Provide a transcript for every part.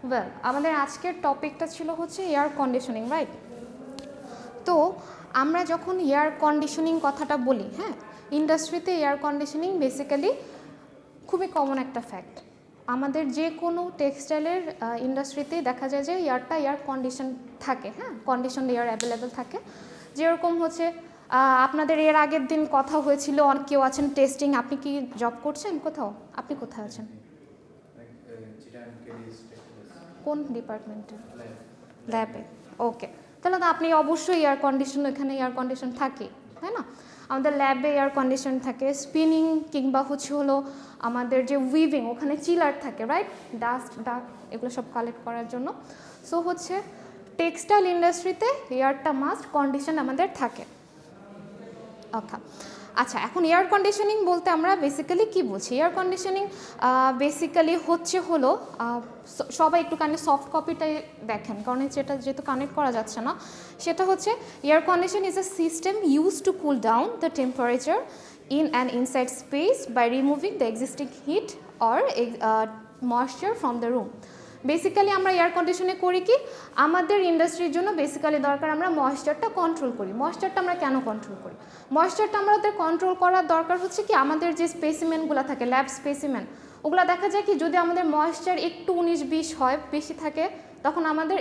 Well, আমাদের আজকের টপিকটা ছিল হচ্ছে এয়ার কন্ডিশনিং, রাইট? তো আমরা যখন এয়ার কন্ডিশনিং কথাটা বলি, হ্যাঁ, ইন্ডাস্ট্রিতে এয়ার কন্ডিশনিং বেসিক্যালি খুবই কমন একটা ফ্যাক্ট। আমাদের যে কোনো টেক্সটাইলের ইন্ডাস্ট্রিতে দেখা যায় যে এয়ার কন্ডিশন থাকে, হ্যাঁ, কন্ডিশন এয়ার অ্যাভেলেবেল থাকে। যেরকম হচ্ছে আপনাদের এর আগের দিন কথা হয়েছিল, অনেক কেউ আছেন টেস্টিং। আপনি কি জব করছেন কোথাও? আপনি কোথায় আছেন? কোন ডিপার্টমেন্টে? ল্যাবে। ওকে, তাহলে তো আপনি অবশ্যই এয়ার কন্ডিশন, এখানে এয়ার কন্ডিশন থাকে, তাই না? আমাদের ল্যাবে এয়ার কন্ডিশন থাকে, স্পিনিং কিংবা হলো আমাদের যে উইভিং, ওখানে চিলার থাকে, রাইট? ডাস্ট এগুলো সব কালেক্ট করার জন্য। সো হচ্ছে টেক্সটাইল ইন্ডাস্ট্রিতে এয়ারটা মাস্ট কন্ডিশন আমাদের থাকে। ওকে, আচ্ছা, এখন এয়ার কন্ডিশনিং বলতে আমরা বেসিক্যালি কী বুঝি? এয়ার কন্ডিশনিং বেসিক্যালি হলো সবাই একটুখানি সফট কপিটাই দেখেন, কারণ যেটা যেহেতু কানেক্ট করা যাচ্ছে না, সেটা হচ্ছে air condition is a system use to cool down the temperature in an inside space by removing the existing heat or moisture from the room. Basically আমরা এয়ার কন্ডিশনে করি কি, আমাদের ইন্ডাস্ট্রির জন্য বেসিক্যালি দরকার আমরা ময়েশ্চারটা কন্ট্রোল করি। ময়েশ্চারটা আমরা কেন কন্ট্রোল করি? ময়েশ্চারটা আমাদের কন্ট্রোল করার দরকার হচ্ছে কি, আমাদের যে স্পেসিমেনগুলো থাকে, ল্যাব স্পেসিমেন, ওগুলো দেখা যায় কি যদি আমাদের ময়েশ্চার একটু 19-20 হয়, বেশি থাকে, তখন আমাদের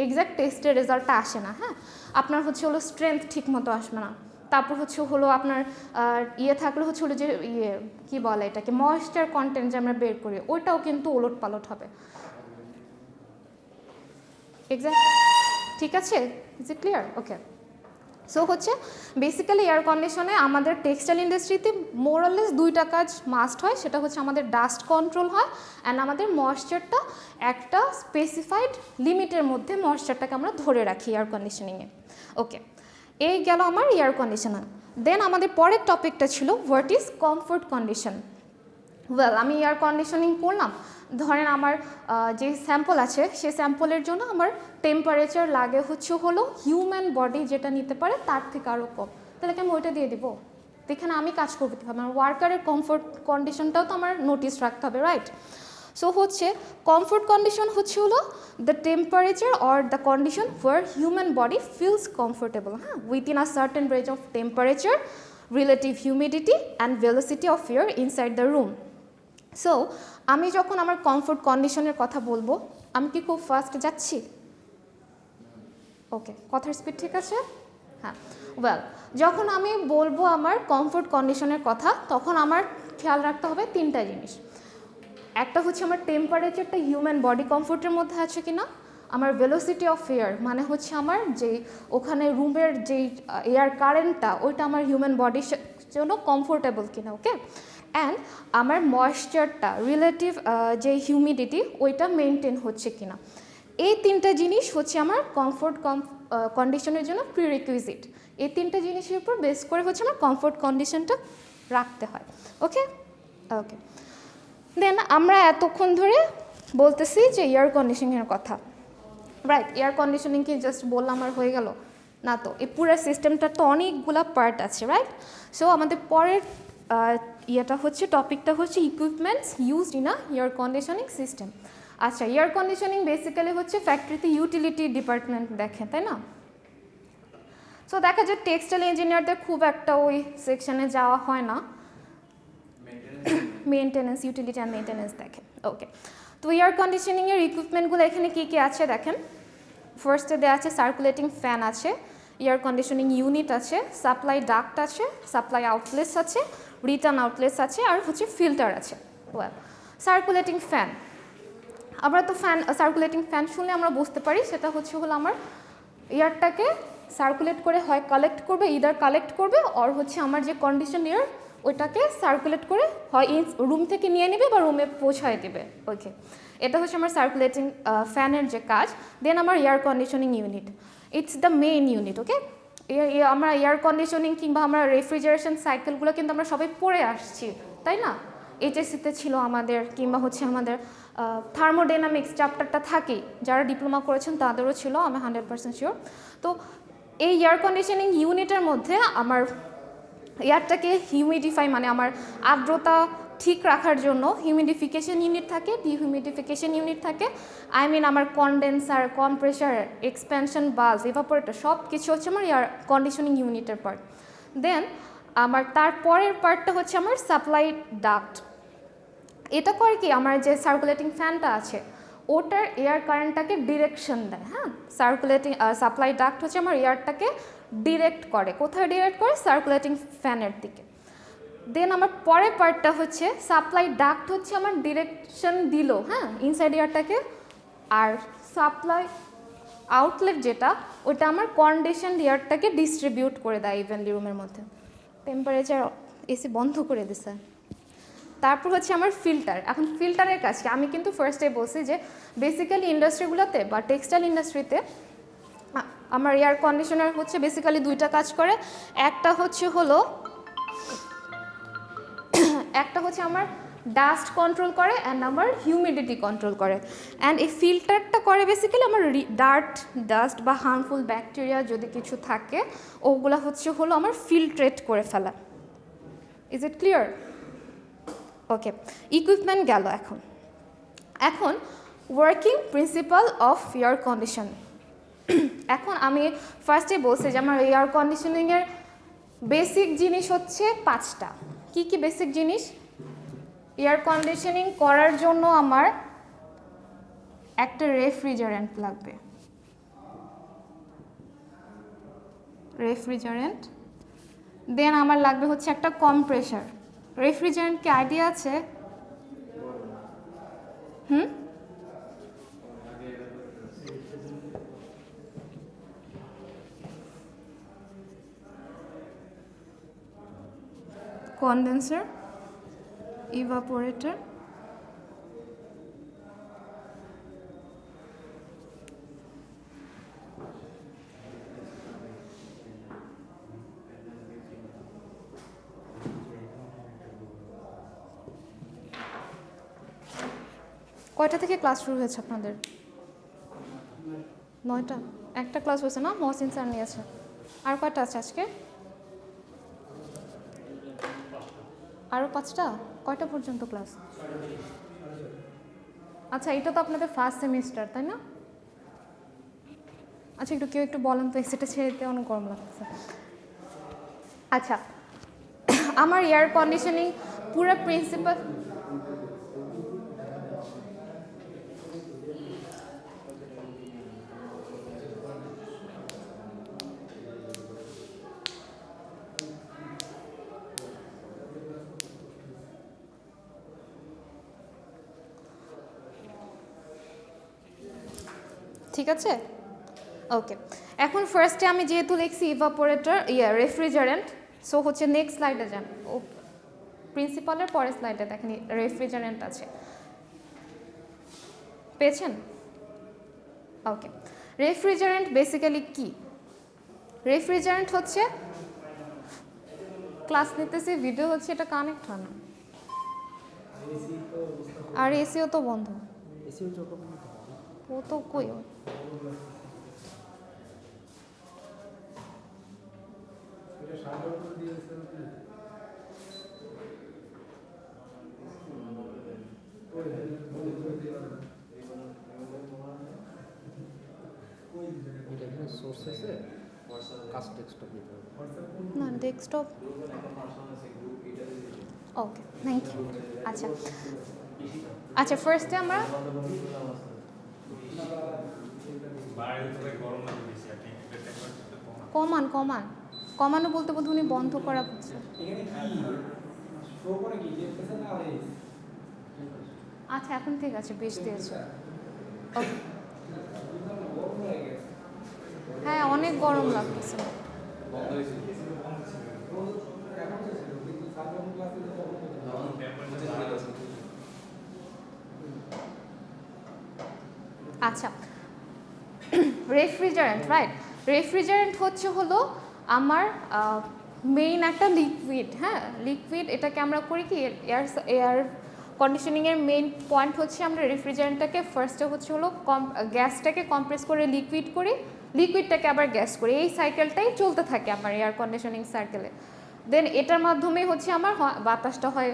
এক্স্যাক্ট টেস্টের রেজাল্টটা আসে না। হ্যাঁ, আপনার হলো স্ট্রেংথ ঠিক মতো আসবে না। তারপর হলো আপনার থাকলে হলো যে কী বলে এটাকে, ময়েশ্চার কন্টেন্ট যে আমরা বের করি, ওইটাও কিন্তু ওলট পালট হবে। এক্স্যাক্ট, ঠিক আছে? Is it clear? Okay, so হচ্ছে বেসিক্যালি এয়ার কন্ডিশনে আমাদের টেক্সটাইল ইন্ডাস্ট্রিতে মোরালেস দুইটা কাজ মাস্ট হয়। সেটা হচ্ছে আমাদের ডাস্ট কন্ট্রোল হয় অ্যান্ড আমাদের ময়েশ্চারটা একটা স্পেসিফাইড লিমিটের মধ্যে ময়েশ্চারটাকে আমরা ধরে রাখি এয়ার কন্ডিশনিংয়ে। ওকে, এই গেল আমার এয়ার কন্ডিশনার। দেন আমাদের পরের টপিকটা ছিল what is comfort condition. Well, আমি এয়ার কন্ডিশনিং করলাম, ধরেন আমার যে স্যাম্পল আছে সেই স্যাম্পলের জন্য আমার টেম্পারেচার লাগে হলো হিউম্যান বডি যেটা নিতে পারে তার থেকে আরও কম, তাহলে কি আমি ওইটা দিয়ে দিব? তো এখানে আমি কাজ করবো কীভাবে? আমার ওয়ার্কারের কমফোর্ট কন্ডিশনটাও তো আমার নোটিস রাখতে হবে, রাইট? সো হচ্ছে কমফোর্ট কন্ডিশন হলো the temperature or the condition where human body feels comfortable, হ্যাঁ, within a certain range of temperature, relative humidity and velocity of air inside the room. So আমি যখন আমার comfort কন্ডিশনের কথা বলবো, আমি কি খুব ফাস্ট যাচ্ছি? ওকে, কথার স্পিড ঠিক আছে? হ্যাঁ, ওয়েল, যখন আমি বলবো আমার কমফোর্ট কন্ডিশনের কথা, তখন আমার খেয়াল রাখতে হবে তিনটা জিনিস। একটা হচ্ছে আমার টেম্পারেচারটা হিউম্যান বডি কমফোর্টের মধ্যে আছে কি না, আমার ভেলোসিটি অফ এয়ার মানে হচ্ছে আমার যে ওখানে রুমের যেই এয়ার কারেন্টটা, ওইটা আমার হিউম্যান বডির জন্য কমফোর্টেবল কিনা, ওকে, অ্যান্ড আমার ময়েশ্চারটা রিলেটিভ যে হিউমিডিটি ওইটা মেনটেন হচ্ছে কিনা। এই তিনটা জিনিস হচ্ছে আমার কমফোর্ট কন্ডিশনের জন্য প্রিরিকুইজিট। এই তিনটা জিনিসের উপর বেস করে হচ্ছে আমার কমফোর্ট কন্ডিশনটা রাখতে হয়। ওকে ওকে, দেন আমরা এতক্ষণ ধরে বলতেছি যে এয়ার কন্ডিশনিংয়ের কথা, রাইট? এয়ার কন্ডিশনিং কি জাস্ট বললাম আর হয়ে গেল? না তো, এই পুরো সিস্টেমটার তো অনেকগুলো পার্ট আছে, রাইট? সো আমাদের পরের টপিকটা হচ্ছে equipments used in a air conditioning system. আচ্ছা, এয়ার কন্ডিশনিং বেসিক্যালি হচ্ছে ফ্যাক্টরিতে ইউটিলিটি ডিপার্টমেন্ট দেখে, তাই না? সো দেখা যায় টেক্সটাইল ইঞ্জিনিয়ারদের খুব একটা ওই সেকশনে যাওয়া হয় না, মেনটেন্যান্স, ইউটিলিটি অ্যান্ড মেনটেন্যান্স দেখে। ওকে, তো এয়ার কন্ডিশনিংয়ের ইকুইপমেন্টগুলো এখানে কী কী আছে দেখেন। ফার্স্টে দেওয়া আছে সার্কুলেটিং ফ্যান আছে, এয়ার কন্ডিশনিং ইউনিট আছে, সাপ্লাই ডাক্ট আছে, সাপ্লাই আউটলেটস আছে, রিটার্ন আউটলেটস আছে, আর হচ্ছে ফিল্টার আছে। ওয়েল, সার্কুলেটিং ফ্যান, আমরা তো সার্কুলেটিং ফ্যান শুনলে আমরা বুঝতে পারি সেটা হলো আমার এয়ারটাকে সার্কুলেট করে হয় কালেক্ট করবে, ইদার কালেক্ট করবে, আর হচ্ছে আমার যে কন্ডিশন এয়ার ওইটাকে সার্কুলেট করে হয় রুম থেকে নিয়ে নেবে বা রুমে পৌঁছায় দেবে। ওকে, এটা হচ্ছে আমার সার্কুলেটিং ফ্যানের যে কাজ। দেন আমার air conditioning unit, it's the main unit. Okay, আমরা এয়ার কন্ডিশনিং কিংবা আমরা রেফ্রিজারেশন সাইকেলগুলো কিন্তু আমরা সবাই পড়ে আসছি, তাই না? এইচএসসিতে ছিল আমাদের, কিংবা হচ্ছে আমাদের থার্মোডাইনামিক্স চ্যাপ্টারটা থাকেই, যারা ডিপ্লোমা করেছেন তাদেরও ছিল, আমি 100% শিওর। তো এই এয়ার কন্ডিশনিং ইউনিটের মধ্যে আমার এয়ারটাকে হিউমিডিফাই মানে আমার আর্দ্রতা ঠিক রাখার জন্য হিউমিডিফিকেশন ইউনিট থাকে, ডিহিউমিডিফিকেশন ইউনিট থাকে, আমার condenser, compressor, expansion bulb, evaporator সব কিছু হচ্ছে আমার এয়ার কন্ডিশনিং ইউনিটের পার্ট। দেন আমার তারপরের পার্টটা হচ্ছে আমার সাপ্লাই ডাক্ট। এটা করে কি, আমার যে সার্কুলেটিং ফ্যানটা আছে ওটার এয়ার কারেন্টটাকে ডিরেকশন দেয়। হ্যাঁ, সার্কুলেটিং সাপ্লাই ডাক্ট হচ্ছে আমার এয়ারটাকে ডিরেক্ট করে। কোথায় ডিরেক্ট করে? সার্কুলেটিং ফ্যানের দিকে। দেন আমার পরের পার্টটা হচ্ছে সাপ্লাই ডাক্ট হচ্ছে আমার ডিরেকশন দিল, হ্যাঁ, ইনসাইড এয়ারটাকে। আর সাপ্লাই আউটলেট যেটা, ওটা আমার কন্ডিশন এয়ারটাকে ডিস্ট্রিবিউট করে দেয় ইভেনলি রুমের মধ্যে। টেম্পারেচার এসি বন্ধ করে দিছে। তারপর হচ্ছে আমার ফিল্টার। এখন ফিল্টারের কাজ কি? আমি কিন্তু ফার্স্টে বলছি যে বেসিক্যালি ইন্ডাস্ট্রিগুলোতে বা টেক্সটাইল ইন্ডাস্ট্রিতে আমার এয়ার কন্ডিশনার হচ্ছে বেসিক্যালি দুইটা কাজ করে। একটা হচ্ছে আমার ডাস্ট কন্ট্রোল করে অ্যান্ড আমার হিউমিডিটি কন্ট্রোল করে। অ্যান্ড এই ফিল্টারটা করে বেসিক্যালি আমার ডাস্ট বা হার্মফুল ব্যাকটেরিয়া যদি কিছু থাকে ওগুলো হলো আমার ফিল্ট্রেট করে ফেলা। Is it clear? Okay, equipment গেল। এখন working principal of air condition. এখন আমি ফার্স্টে বলছি যে আমার এয়ার কন্ডিশনিংয়ের বেসিক জিনিস হচ্ছে 5টা। কি কি বেসিক জিনিস? এয়ার কন্ডিশনিং করার জন্য আমার একটা রেফ্রিজারেন্ট লাগবে, দেন আমার লাগবে হচ্ছে একটা কম্প্রেসার। রেফ্রিজারেন্ট কি আইডিয়া আছে? কনডেন্সার, ইভাপোরেটর, কয়টা থেকে ক্লাস শুরু হয়েছে আপনাদের? 9টা। একটা ক্লাস হয়েছে না? মহসিন স্যার নিয়েছে। আর কয়টা আছে আজকে? আরও 5টা। কয়টা পর্যন্ত ক্লাস? আচ্ছা, এটা তো আপনাদের ফার্স্ট সেমিস্টার, তাই না? আচ্ছা, কেউ একটু বলেন তো, এসিটা ছেড়ে দিতে অনেক গরম লাগছে। আচ্ছা, আমার এয়ার কন্ডিশনিং পুরো প্রিন্সিপাল ঠিক আছে। ওকে, এখন ফার্স্টে আমি যেহেতু লিখছি ইভাপোরেটর, রেফ্রিজারেন্ট, সো হচ্ছে নেক্সট স্লাইডে যান। ও প্রিন্সিপালের পরের স্লাইডে দেখেন রেফ্রিজারেন্ট আছে, পেয়েছেন? ওকে, রেফ্রিজারেন্ট বেসিক্যালি কি? রেফ্রিজারেন্ট হচ্ছে, ক্লাস নিতেছি, ভিডিও হচ্ছে, এটা কানেক্ট হয় না, আর এসিও তো বন্ধ। ও তো কই? না, ডেস্কটপ। Okay, thank you. আচ্ছা, ফার্স্টে আমরা কমানো বলতে বোধ উনি বন্ধ করা হচ্ছে। আচ্ছা, এখন ঠিক আছে, বেশ দিয়েছে। হ্যাঁ, অনেক গরম লাগতেছে। আচ্ছা, রেফ্রিজারেন্ট, রাইট। রেফ্রিজারেন্ট হলো আমার মেইন একটা লিকুইড। হ্যাঁ, লিকুইড, এটাকে আমরা করি কি, এয়ার কন্ডিশনিংয়ের মেইন পয়েন্ট হচ্ছে আমরা রেফ্রিজারেন্টটাকে ফার্স্টে হলো গ্যাসটাকে কম্প্রেস করে লিকুইড করি, লিকুইডটাকে আবার গ্যাস করি, এই সাইকেলটাই চলতে থাকে আমার এয়ার কন্ডিশনিং সাইকেলে। দেন এটার মাধ্যমে হচ্ছে আমার বাতাসটা হয়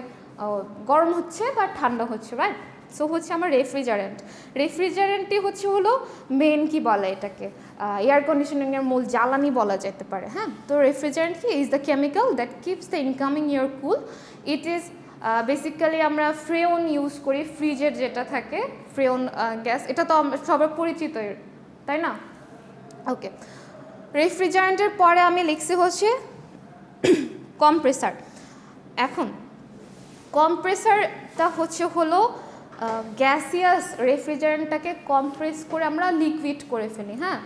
গরম হচ্ছে বা ঠান্ডা হচ্ছে, রাইট? সো হচ্ছে আমার রেফ্রিজারেন্টই হলো মেন কি বলে এটাকে এয়ার কন্ডিশনিংয়ের মূল জ্বালানি বলা যেতে পারে, হ্যাঁ? তো রেফ্রিজারেন্ট কি is the chemical that keeps the incoming air cool. It is basically আমরা ফ্রেওন ইউজ করি, ফ্রিজের যেটা থাকে ফ্রেওন গ্যাস, এটা তো সবার পরিচিত, তাই না? ওকে, রেফ্রিজারেন্টের পরে আমি লিখছি হচ্ছে কম্প্রেসার। এখন কম্প্রেসারটা হলো গ্যাসিয়াস রেফ্রিজারেন্টটাকে কম্প্রেস করে আমরা লিকুইড করে ফেলি, হ্যাঁ?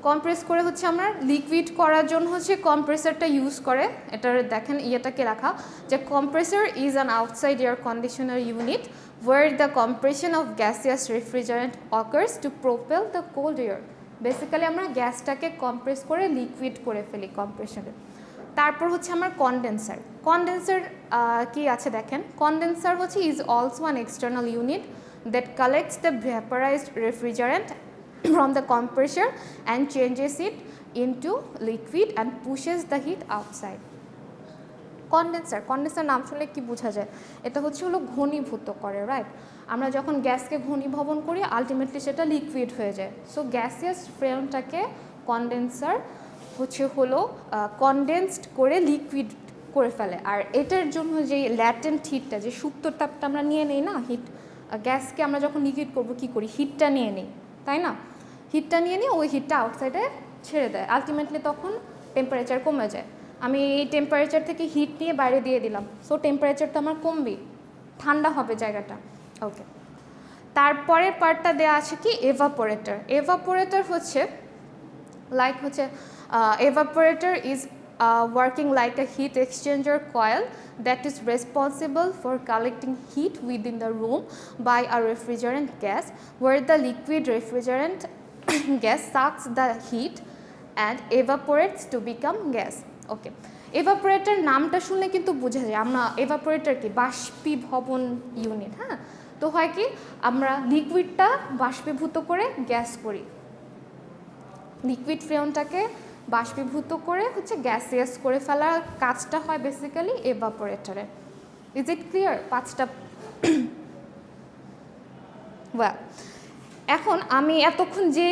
কম্প্রেস করে আমরা লিকুইড করার জন্য কম্প্রেসারটা ইউজ করে। এটার দেখেন ইয়েটাকে রাখা যে compressor is an outside air conditioner unit where the compression of gaseous refrigerant occurs to propel the cold air. Basically আমরা গ্যাসটাকে কম্প্রেস করে লিকুইড করে ফেলি কম্প্রেসারে। তারপর আমার কন্ডেন্সার কি আছে দেখেন, condenser is also an external unit that collects the vaporized refrigerant from the compressor and changes it into liquid and pushes the heat outside. Condenser নাম শুনলে কি বোঝা যায়? এটা হলো ঘনীভূত করে, রাইট? আমরা যখন গ্যাসকে ঘনীভবন করি আলটিমেটলি সেটা লিকুইড হয়ে যায়। সো গ্যাসিয়াস ফ্রেমটাকে কন্ডেন্সার হলো কনডেন্সড করে লিকুইড করে ফেলে। আর এটার জন্য যে ল্যাটেন্ট হিটটা, যে সুপ্ত তাপটা আমরা নিয়ে নিই না, হিট গ্যাসকে আমরা যখন লিকুইড করবো কী করি, হিটটা নিয়ে নিই, তাই না? হিটটা নিয়ে নিয়ে ওই হিটটা আউটসাইডে ছেড়ে দেয়, আলটিমেটলি তখন টেম্পারেচার কমে যায়। আমি এই টেম্পারেচার থেকে হিট নিয়ে বাইরে দিয়ে দিলাম, সো টেম্পারেচার তো আমার কমবেই, ঠান্ডা হবে জায়গাটা। ওকে, তারপরের পার্টটা দেওয়া আছে কি এভাপোরেটর। এভাপোরেটর evaporator is working like a heat exchanger coil that is responsible for collecting heat within the room by a refrigerant gas, where the liquid refrigerant gas sucks the heat and evaporates to become gas. Okay, evaporator নামটা শুনলে কিন্তু বোঝা যায় আমরা evaporator কি বাষ্পীভবন unit, হ্যাঁ? তো হয় কি আমরা লিকুইডটা বাষ্পীভূত করে গ্যাস করি, লিকুইড ফ্রেমটাকে বাষ্পীভূত করে গ্যাসিয়াস করে ফেলার কাজটা হয় বেসিক্যালি এভাপোরেটরে। Is it clear? পাঁচটা ওয়েল, এখন আমি এতক্ষণ যে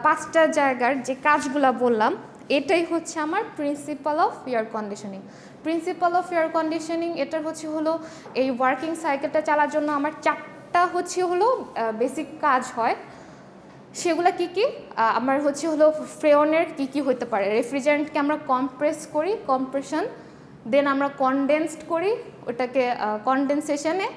পাঁচটা জায়গার যে কাজগুলো বললাম এটাই আমার principal of air conditioning. Principal of air conditioning এটার হলো এই ওয়ার্কিং সাইকেলটা চালার জন্য আমার চারটা হলো বেসিক কাজ হয়। সেগুলো কি কি আমার হলো ফ্রেওনের কি হতে পারে, রেফ্রিজারেন্টকে আমরা কম্প্রেস করি, কম্প্রেশন, দেন আমরা কনডেন্সড করি, ওটাকে কনডেনসেশনে,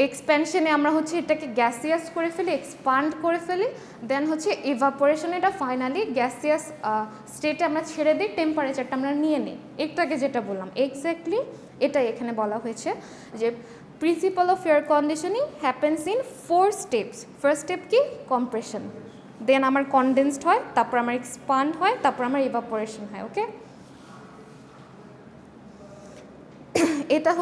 এক্সপ্যানশনে আমরা এটাকে গ্যাসিয়াস করে ফেলি, এক্সপান্ড করে ফেলি, দেন ইভাপোরেশনে এটা ফাইনালি গ্যাসিয়াস স্টেটে আমরা ছেড়ে দিই, টেম্পারেচারটা আমরা নিয়ে নিই। একটু আগে যেটা বললাম এক্স্যাক্টলি এটাই এখানে বলা হয়েছে যে principal of air conditioning happens in 4 steps. First step কি কম্প্রেশন, দেন আমার কনডেন্সড হয়, তারপর আমার এক্সপান্ড হয়, তারপর আমার ইভাপোরেশন হয়। ওকে, এটা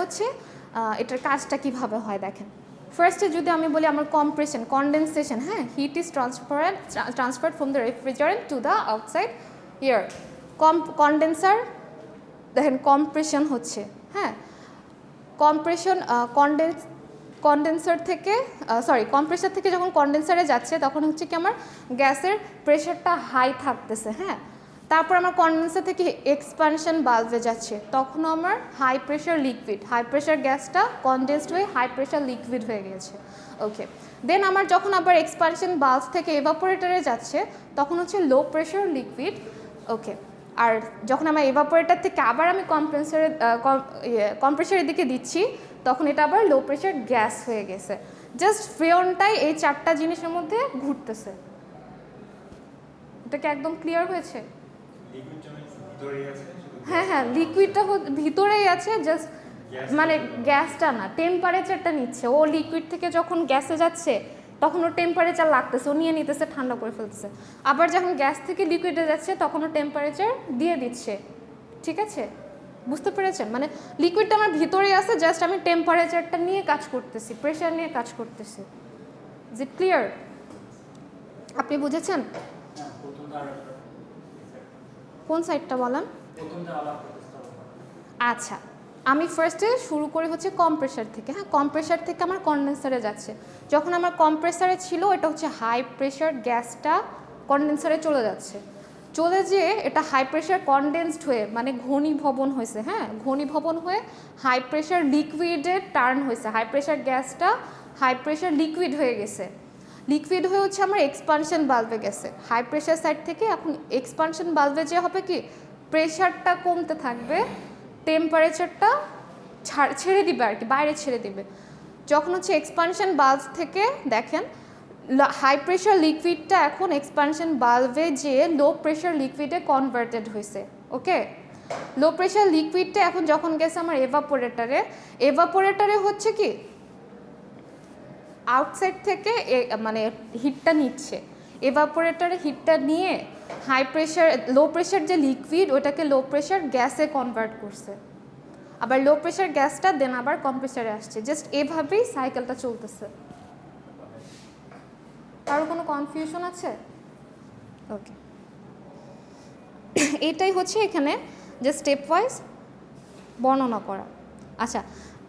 এটার কাজটা কিভাবে হয় দেখেন। ফার্স্টে যদি আমি বলি আমার কম্প্রেশন, কনডেনসেশন, হ্যাঁ, heat is transferred from the refrigerant to the outside air. Condenser দেখেন কম্প্রেশন হ্যাঁ, কম্প্রেশন কন্ডেন্সার থেকে কম্প্রেসার থেকে যখন কন্ডেন্সারে যাচ্ছে তখন কি আমার গ্যাসের প্রেশারটা হাই থাকতেছে, হ্যাঁ। তারপর আমার কন্ডেন্সার থেকে এক্সপানশন বাল্বে যাচ্ছে, তখন আমার high pressure liquid, high pressure গ্যাসটা কনডেন্সড হয়ে হাই প্রেশার লিকুইড হয়ে গেছে। ওকে, দেন আমার যখন আবার এক্সপানশন বাল্ব থেকে এভাপোরেটরে যাচ্ছে তখন লো প্রেশার লিকুইড। ওকে, আর যখন আমার এভাপোরেটর থেকে আবার আমি কম্প্রেসারের দিকে দিচ্ছি তখন এটা আবার লো প্রেশার গ্যাস হয়ে গেছে। জাস্ট ফ্রেওনটাই এই চারটা জিনিসের মধ্যে ঘুরতেছে। এটা কি একদম ক্লিয়ার হয়েছে? হ্যাঁ, লিকুইডটা ভিতরেই আছে, জাস্ট মানে গ্যাসটা না, টেম্পারেচারটা নিচ্ছে। ও লিকুইড থেকে যখন গ্যাসে যাচ্ছে তখন ওর টেম্পারেচার লাগতেছে, ও নিয়ে নিতেছে, ঠান্ডা করে ফেলতেছে। আবার যখন গ্যাস থেকে লিকুইডে যাচ্ছে তখন ও টেম্পারেচার দিয়ে দিচ্ছে। ঠিক আছে, বুঝতে পেরেছেন? মানে লিকুইডটা আমার ভিতরেই আছে, জাস্ট আমি টেম্পারেচারটা নিয়ে কাজ করতেছি, প্রেশার নিয়ে কাজ করতেছি। Is it clear? আপনি বুঝেছেন? কোন সাইডটা বলেন? আচ্ছা, আমি ফার্স্টে শুরু করি হচ্ছে কম্প্রেসার থেকে। হ্যাঁ, কম্প্রেসার থেকে আমার কনডেন্সারে যাচ্ছে। যখন আমার কম্প্রেসারে ছিল এটা হচ্ছে হাই প্রেশার গ্যাসটা কনডেন্সারে চলে যাচ্ছে, চলে যেয়ে এটা হাই প্রেশার কনডেন্সড হয়ে মানে ঘনীভবন হয়েছে। হ্যাঁ, ঘনীভবন হয়ে হাই প্রেশার লিকুইডে টার্ন হয়েছে। হাই প্রেশার গ্যাসটা হাই প্রেশার লিকুইড হয়ে গেছে, লিকুইড হয়ে হচ্ছে আমার এক্সপানশন বাল্বে গেছে। হাই প্রেশার সাইড থেকে এখন এক্সপানশন বাল্বে যে হবে কি প্রেশারটা কমতে থাকবে, টেম্পারেচারটা ছেড়ে দিবে আর কি, বাইরে ছেড়ে দিবে। যখন হচ্ছে এক্সপানশন বাল্ব থেকে দেখেন হাই প্রেশার লিকুইডটা এখন এক্সপানশন বাল্বে যে লো প্রেশার লিকুইডে কনভার্টেড হয়েছে। ওকে, লো প্রেশার লিকুইডটা এখন যখন গেছে আমার এভাপোরেটরে, এভাপোরেটরে হচ্ছে কি আউটসাইড থেকে মানে হিটটা নিচ্ছে, এভাপোরেটরে হিটটা নিয়ে হাই প্রেশার লো প্রেশার যে লিকুইড ওটাকে লো প্রেশার গ্যাসে কনভার্ট করছে, আবার লো প্রেশার গ্যাসটা দেন আবার কম্প্রেসারে আসছে। জাস্ট এভাবেই সাইকেলটা চলতেছে। কারো কোনো কনফিউশন আছে? ওকে, এটাই হচ্ছে এখানে যে স্টেপ ওয়াইজ বর্ণনা করা। আচ্ছা,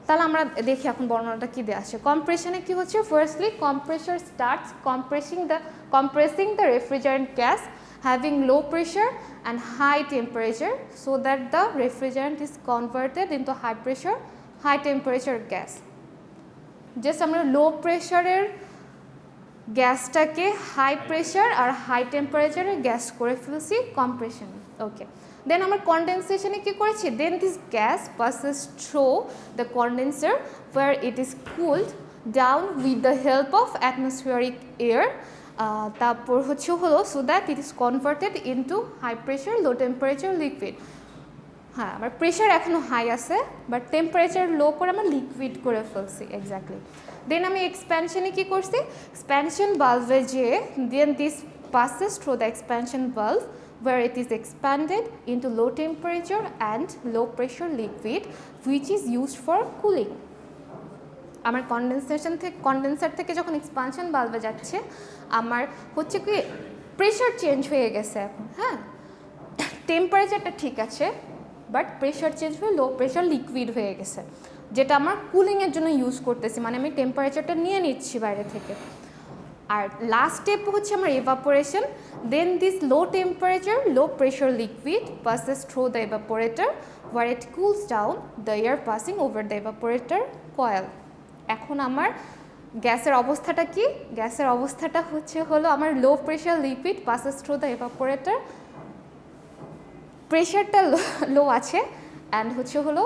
তাহলে আমরা দেখি এখন বর্ণনাটা কী দেওয়া আছে। কম্প্রেশনে কী হচ্ছে, firstly compressor starts compressing the refrigerant gas having low pressure and high temperature so that the refrigerant is converted into high pressure high temperature gas. Just আমরা লো প্রেশারের গ্যাসটাকে হাই প্রেশার আর হাই টেম্পারেচারে গ্যাস করে ফেলছি কম্প্রেশনে। Okay, then আমরা কনডেনসেশনে কী করেছি, then this gas passes through the condenser where it is cooled down with the help of atmospheric air. তারপর হলো so that it is converted into high pressure low temperature liquid. হ্যাঁ, আমার pressure এখনও high আছে but temperature লো করে আমরা liquid করে ফেলছি। এক্স্যাক্টলি। দেন আমি এক্সপ্যানশনে কী করছি, এক্সপ্যানশন বাল্বে যে দেন this passes through the expansion valve where it is expanded into low temperature and low pressure liquid which is used for cooling. আমার কনডেন্সার থেকে যখন এক্সপানশন বাল্বে যাচ্ছে আমার হচ্ছে কি প্রেশার চেঞ্জ হয়ে গেছে এখন। হ্যাঁ, টেম্পারেচারটা ঠিক আছে বাট প্রেশার চেঞ্জ হয়ে লো প্রেশার লিকুইড হয়ে গেছে, যেটা আমার কুলিংয়ের জন্য ইউজ করতেছি, মানে আমি টেম্পারেচারটা নিয়ে নিচ্ছি বাইরে থেকে। আর লাস্ট স্টেপ হচ্ছে আমার evaporation. Then this low temperature low pressure liquid passes through the evaporator where it cools down the air passing over the evaporator coil. এখন আমার গ্যাসের অবস্থাটা কি, গ্যাসের অবস্থাটা হলো আমার লো pressure liquid passes through the evaporator, প্রেশারটা লো আছে অ্যান্ড হলো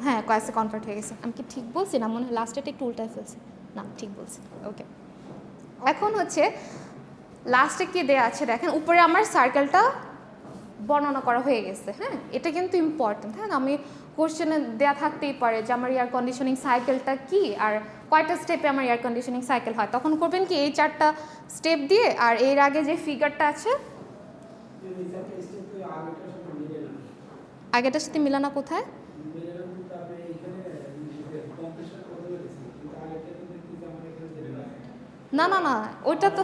হ্যাঁ গ্যাসে কনভার্ট হয়ে গেছে। আমি কি ঠিক বলছি না? মনে হয় লাস্টেটা একটু উল্টায় ফেলছি। না, ঠিক বলছি। ওকে, এখন লাস্টে কি দেওয়া আছে দেখেন, উপরে আমার সার্কেলটা বর্ণনা করা হয়ে গেছে। হ্যাঁ, এটা কিন্তু ইম্পর্টেন্ট। হ্যাঁ, আমি কোশ্চেনে দেওয়া থাকতেই পারে যে আমার এয়ার কন্ডিশনিং সাইকেলটা কি আর কয়টা স্টেপে আমার এয়ার কন্ডিশনিং সাইকেল হয়। তখন করবেন কি এই 4টা স্টেপ দিয়ে, আর এর আগে যে ফিগারটা আছে আগেটার সাথে মিলানা কোথায়? না না না, ওইটা তো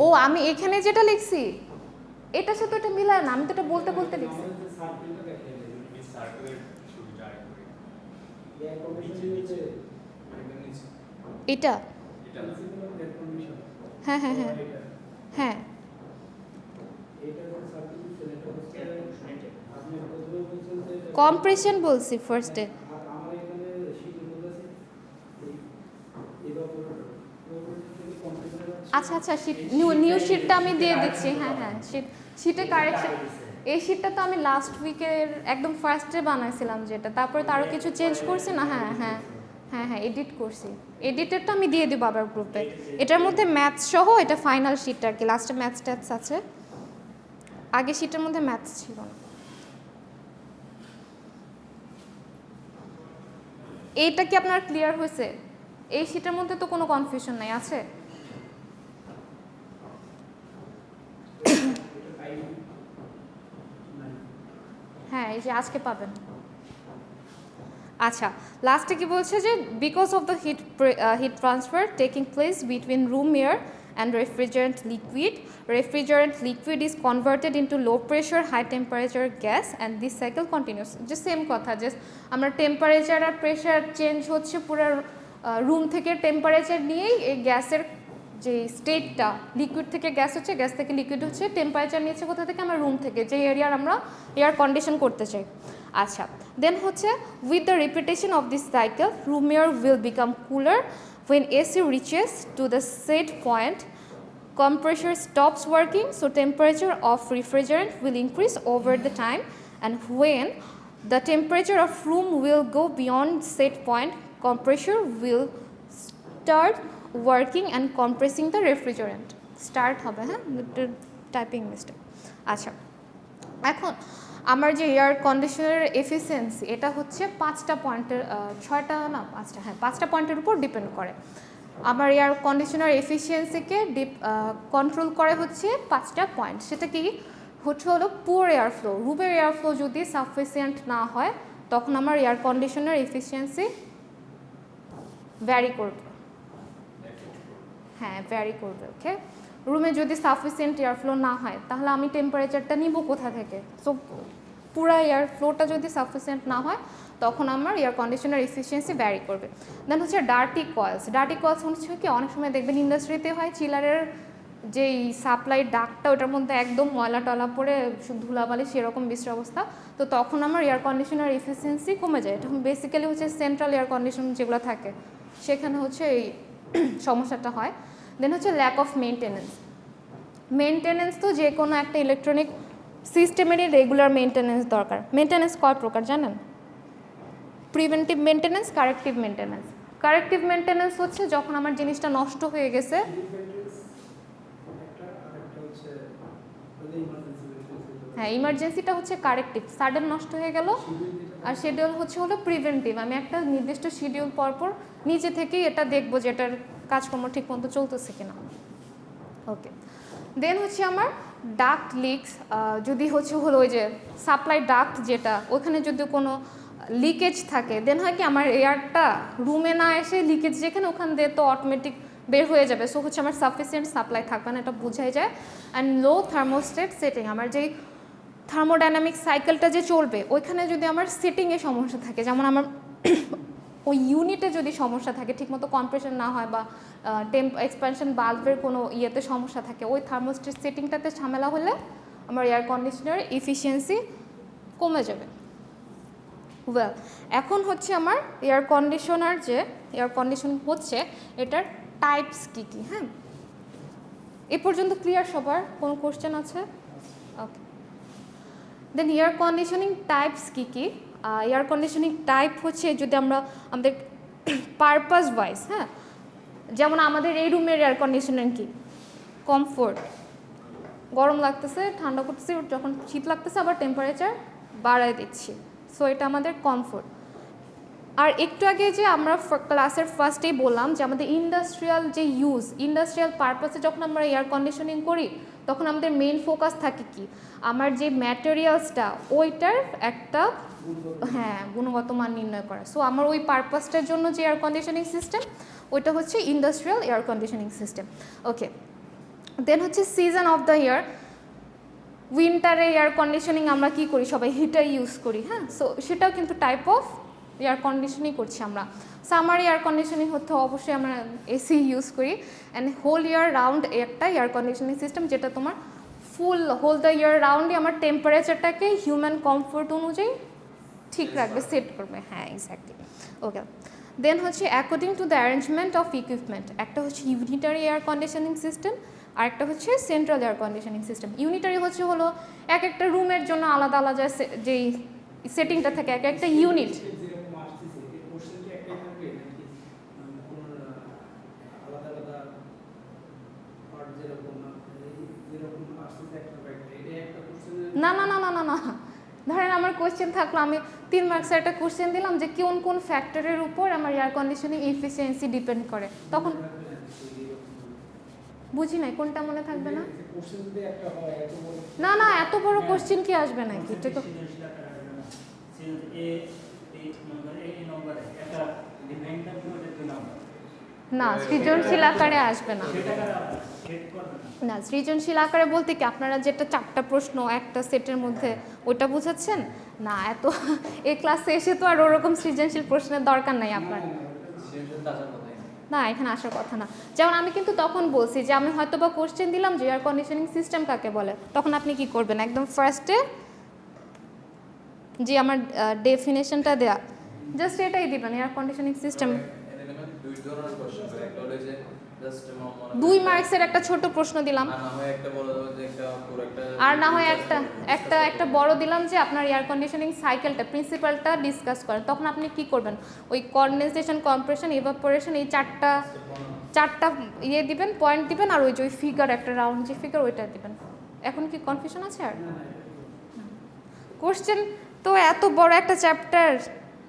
ও আমি এখানে যেটা লিখছি এটার সাথে ওটা মিলায় না, আমি তো এটা বলতে বলতে লিখছি। এটা হ্যাঁ হ্যাঁ হ্যাঁ হ্যাঁ কম্প্রেশন বলছি ফার্স্টে। আচ্ছা আচ্ছা, নিউ শিটটা আমি দিয়ে দিচ্ছি। হ্যাঁ হ্যাঁ, শিটে কারেকশন, এই শিটটা তো আমি লাস্ট উইকের একদম ফার্স্টে বানাইছিলাম যেটা, তারপরে তো আরও কিছু চেঞ্জ করছি না। হ্যাঁ হ্যাঁ হ্যাঁ হ্যাঁ, এডিট করছি। এডিটেরটা আমি দিয়ে দিব আবার গ্রুপে। এটার মধ্যে ম্যাথস সহ এটা ফাইনাল শিটটা আর কি, লাস্টে ম্যাথস ট্যাথস আছে, আগে শিটের মধ্যে ম্যাথস ছিল না। এইটা কি আপনার ক্লিয়ার হয়েছে? এই শিটের মধ্যে তো কোনো কনফিউশন নাই, আছে? হ্যাঁ, এই যে আজকে পাবেন। আচ্ছা, লাস্টে কি বলছে যে because of the heat transfer taking place between room air and refrigerant liquid. Refrigerant liquid is converted into low pressure high temperature gas and this cycle continues. Just same কথা, just আমরা টেম্পারেচার আর pressure change হচ্ছে পুরো room থেকে temperature নিয়েই এই গ্যাসের যে স্টেটটা, liquid থেকে গ্যাস হচ্ছে, গ্যাস থেকে লিকুইড হচ্ছে, টেম্পারেচার নিচ্ছে কোথা থেকে, আমরা রুম থেকে, যে এরিয়ার আমরা এয়ার কন্ডিশন করতে চাই। আচ্ছা, দেন হচ্ছে with the repetition of this cycle room air will become cooler when AC reaches to the set point compressor stops working, so temperature of refrigerant will increase over the time, and when the temperature of room will go beyond set point compressor will start working and compressing the refrigerant. Start হবে, হ্যাঁ, typing mistake. আচ্ছা, এখন আমার যে air কন্ডিশনারের efficiency এটা হচ্ছে 5টা পয়েন্টের 6টা না 5টা, হ্যাঁ 5টা পয়েন্টের উপর ডিপেন্ড করে। আমার এয়ার কন্ডিশনার এফিসিয়েন্সিকে কন্ট্রোল করে হচ্ছে 5টা পয়েন্ট। সেটা কি হলো পুয়ার এয়ার ফ্লো। রুমের এয়ার ফ্লো যদি সাফিসিয়েন্ট না হয় তখন আমার এয়ার কন্ডিশনার এফিসিয়েন্সি ভ্যারি করবে, হ্যাঁ ভ্যারি করবে। ওকে, রুমে যদি সাফিসিয়েন্ট এয়ার ফ্লো না হয় তাহলে আমি টেম্পারেচারটা নিব কোথা থেকে? সো পুরো এয়ার ফ্লোটা যদি সাফিসিয়েন্ট না হয় তখন আমার এয়ার কন্ডিশনার এফিসিয়েন্সি ভ্যারি করবে। দেন হচ্ছে ডার্টি কয়েলস। ডার্টি কয়েলস হচ্ছে কি, অনেক সময় দেখবেন ইন্ডাস্ট্রিতে হয় চিলারের যেই সাপ্লাই ডাকটা ওটার মধ্যে একদম ময়লা টলা পড়ে ধুলাবালি সেরকম বিশ্র অবস্থা, তো তখন আমার এয়ার কন্ডিশনার এফিসিয়েন্সি কমে যায়। এটা বেসিক্যালি হচ্ছে সেন্ট্রাল এয়ার কন্ডিশন যেগুলো থাকে সেখানে হচ্ছে এই সমস্যাটা হয়। দেন হচ্ছে ল্যাক অফ মেনটেনেন্স। মেনটেনেন্স তো যে কোনো একটা ইলেকট্রনিক সিস্টেমেরই রেগুলার মেনটেনেন্স দরকার। মেনটেনেন্স কয় প্রকার জানেন? Preventive maintenance, corrective maintenance. Corrective maintenance হচ্ছে যখন আমার জিনিসটা নষ্ট হয়ে গেছে, হ্যাঁ ইমার্জেন্সিটা হচ্ছে কারেক্টিভ, সাডেন নষ্ট হয়ে গেল। আর শিডিউল হলো প্রিভেন্টিভ, আমি একটা নির্দিষ্ট শিডিউল পরপর নিচে থেকেই এটা দেখবো যে এটার কাজকর্ম ঠিক মতো চলতেছে কিনা। ওকে, দেন হচ্ছে আমার ডাক্ট লিকস। যদি হলো ওই যে সাপ্লাই ডাক্ট যেটা, ওখানে যদি কোনো লিকেজ থাকে দেন হয় কি আমার এয়ারটা রুমে না এসে লিকেজ যেখানে ওখান দিয়ে তো অটোমেটিক বের হয়ে যাবে। সো হচ্ছে আমার সাফিসিয়েন্ট সাপ্লাই থাকবে না, এটা বোঝাই যায়। অ্যান্ড লো থার্মোস্টেট সেটিং, আমার যেই থার্মোডাইনামিক সাইকেলটা যে চলবে ওইখানে যদি আমার সেটিংয়ে সমস্যা থাকে, যেমন আমার ওই ইউনিটে যদি সমস্যা থাকে, ঠিকমতো কম্প্রেশন না হয় বা এক্সপ্যানশন বাল্বের কোনো ইয়েতে সমস্যা থাকে, ওই থার্মোস্টেট সেটিংটাতে ঝামেলা হলে আমার এয়ার কন্ডিশনার এফিসিয়েন্সি কমে যাবে। ওয়েল, এখন হচ্ছে আমার এয়ার কন্ডিশনার যে এয়ার কন্ডিশন হচ্ছে এটার টাইপস কী কী। হ্যাঁ, এ পর্যন্ত ক্লিয়ার সবার? কোনো কোশ্চেন আছে? ওকে, দেন এয়ার কন্ডিশনিং টাইপস কী কী? এয়ার কন্ডিশনিং টাইপ হচ্ছে যদি আমরা আমাদের পারপাস ওয়াইজ, হ্যাঁ, যেমন আমাদের এই রুমের এয়ার কন্ডিশনিং কি কমফোর্ট, গরম লাগতেছে ঠান্ডা করতেছে, যখন শীত লাগতেছে আবার টেম্পারেচার বাড়ায় দিচ্ছি, সো এটা আমাদের কমফোর্ট। আর একটু আগে যে আমরা ক্লাসের ফার্স্টেই বললাম যে আমাদের ইন্ডাস্ট্রিয়াল যে ইউজ, ইন্ডাস্ট্রিয়াল পারপাসে যখন আমরা এয়ার কন্ডিশনিং করি তখন আমাদের মেইন ফোকাস থাকে কি আমার যে ম্যাটেরিয়ালসটা ওইটার একটা গুণগত মান নির্ণয় করা। সো আমার ওই পারপাসটার জন্য যে এয়ার কন্ডিশনিং সিস্টেম ওইটা হচ্ছে industrial air conditioning system. Okay, then হচ্ছে সিজন অফ দ্য ইয়ার। উইন্টারে এয়ার কন্ডিশনিং আমরা কি করি, সবাই হিটার ইউজ করি, হ্যাঁ, সো সেটাও কিন্তু টাইপ অফ এয়ার কন্ডিশনিং করছি আমরা। সামার এয়ার কন্ডিশনিং হতে অবশ্যই আমরা এসি ইউজ করি। অ্যান্ড হোল ইয়ার রাউন্ড একটা এয়ার কন্ডিশনিং সিস্টেম যেটা তোমার হোল দ্য ইয়ার রাউন্ডই আমার টেম্পারেচারটাকে হিউম্যান কমফোর্ট অনুযায়ী ঠিক রাখবে, সেট করবে। হ্যাঁ, এক্স্যাক্টলি। ওকে, দেন হচ্ছে according to the arrangement of equipment. একটা হচ্ছে ইউনিটারি এয়ার কন্ডিশনিং সিস্টেম আর একটা হচ্ছে central air conditioning system. Unitary হলো এক একটা রুমের জন্য আলাদা আলাদা যেই সেটিংটা থাকে, এক একটা ইউনিট। না না না না না না, ধরেন আমার কোয়েশ্চেন থাকলো, আমি 3 মার্কসের একটা কোয়েশ্চেন দিলাম যে কোন কোন ফ্যাক্টরের উপর আমার এয়ার কন্ডিশনিং এফিসিয়েন্সি ডিপেন্ড করে, তখন বুঝি নাই কোনটা মনে থাকবে না। না না, এত বড় কোয়েশ্চেন কি আসবে নাকি? এটা তো না, সৃজনশীল আকারে আসবে না। না, সৃজনশীল আকারে বলতে কি আপনারা যেটা 4টা প্রশ্ন একটা সেটের মধ্যে ওইটা বুঝাচ্ছেন না? এত এই ক্লাসে এসে তো আর ওরকম সৃজনশীল প্রশ্নের দরকার নাই আপনার। না, এখানে আসার কথা না। যেমন আমি কিন্তু তখন বলছি যে আমি হয়তো বা কোশ্চেন দিলাম যে এয়ার কন্ডিশনিং সিস্টেম কাকে বলে, তখন আপনি কি করবেন? একদম ফার্স্টে যে আমার ডেফিনেশনটা দেয়া জাস্ট এটাই দিবেন, এয়ার কন্ডিশনিং সিস্টেম। 2 মার্কসের একটা ছোট প্রশ্ন দিলাম, আর না হয় একটা বড় দিলাম যে আপনার এয়ার কন্ডিশনিং সাইকেলটা প্রিন্সিপালটা ডিসকাস করেন। তখন আপনি কি করবেন? ওই কনডেনসেশন, কম্প্রেশন, ইভাপোরেশন এই চারটা ইয়ে দিবেন, পয়েন্ট দিবেন, আর ওই যে ওই ফিগার একটা রাউন্ড যে ফিগার ওইটা দিবেন। এখন কি কনফিউশন আছে? আর কোশ্চেন তো এত বড় একটা চ্যাপ্টার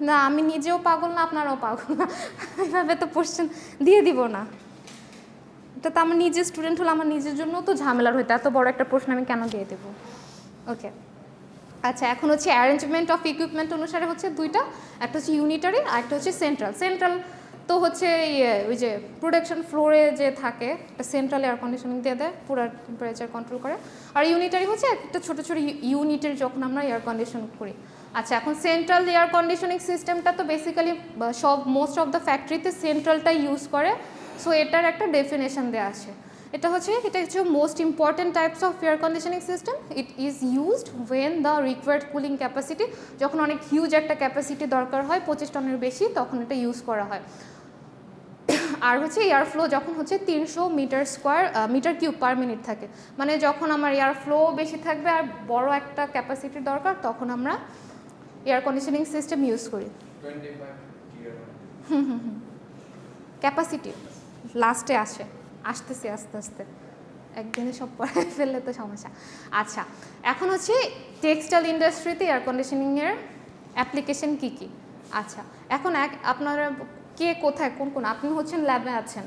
না, আমি নিজেও পাগল না, আপনারাও পাগল না, এইভাবে তো কোশ্চেন দিয়ে দিব না। এটা তো আমার নিজের স্টুডেন্ট হলে আমার নিজের জন্য তো ঝামেলার হইতো, এত বড় একটা প্রশ্ন আমি কেন দিয়ে দেবো? ওকে, আচ্ছা, এখন হচ্ছে অ্যারেঞ্জমেন্ট অফ ইকুইপমেন্ট অনুসারে হচ্ছে দুইটা, একটা হচ্ছে ইউনিটারি আর একটা হচ্ছে সেন্ট্রাল। সেন্ট্রাল তো হচ্ছে ওই যে প্রোডাকশন ফ্লোরে যে থাকে একটা সেন্ট্রাল এয়ার কন্ডিশনিং দিয়ে দেয়, পুরো টেম্পারেচার কন্ট্রোল করে। আর ইউনিটারি হচ্ছে একটা ছোটো ছোটো ইউনিটের যখন আমরা এয়ার কন্ডিশন করি। আচ্ছা, এখন সেন্ট্রাল এয়ার কন্ডিশনিং সিস্টেমটা তো বেসিক্যালি মোস্ট অফ দ্য ফ্যাক্টরিতে সেন্ট্রালটাই ইউজ করে। সো এটার একটা ডেফিনেশন দেওয়া আছে। এটা হচ্ছে most important types of air conditioning system. It is used when the required cooling capacity, যখন অনেক হিউজ একটা ক্যাপাসিটি দরকার হয় 25 টনের বেশি, তখন এটা ইউজ করা হয়। আর হচ্ছে এয়ার ফ্লো যখন হচ্ছে 300 মিটার কিউব পার মিনিট থাকে, মানে যখন আমার এয়ার ফ্লো বেশি থাকবে আর বড় একটা ক্যাপাসিটির দরকার, তখন আমরা এয়ার কন্ডিশনিং সিস্টেম ইউজ করি। ক্যাপাসিটি লাস্টে আসতেছে আস্তে আস্তে, একদিনে সব পড়ে ফেললে তো সমস্যা। আচ্ছা, এখন হচ্ছে টেক্সটাইল ইন্ডাস্ট্রিতে এয়ার কন্ডিশনিংয়ের অ্যাপ্লিকেশন কী কী? আচ্ছা, এখন আপনারা কে কোথায় কোন আপনি হচ্ছেন ল্যাবে আছেন,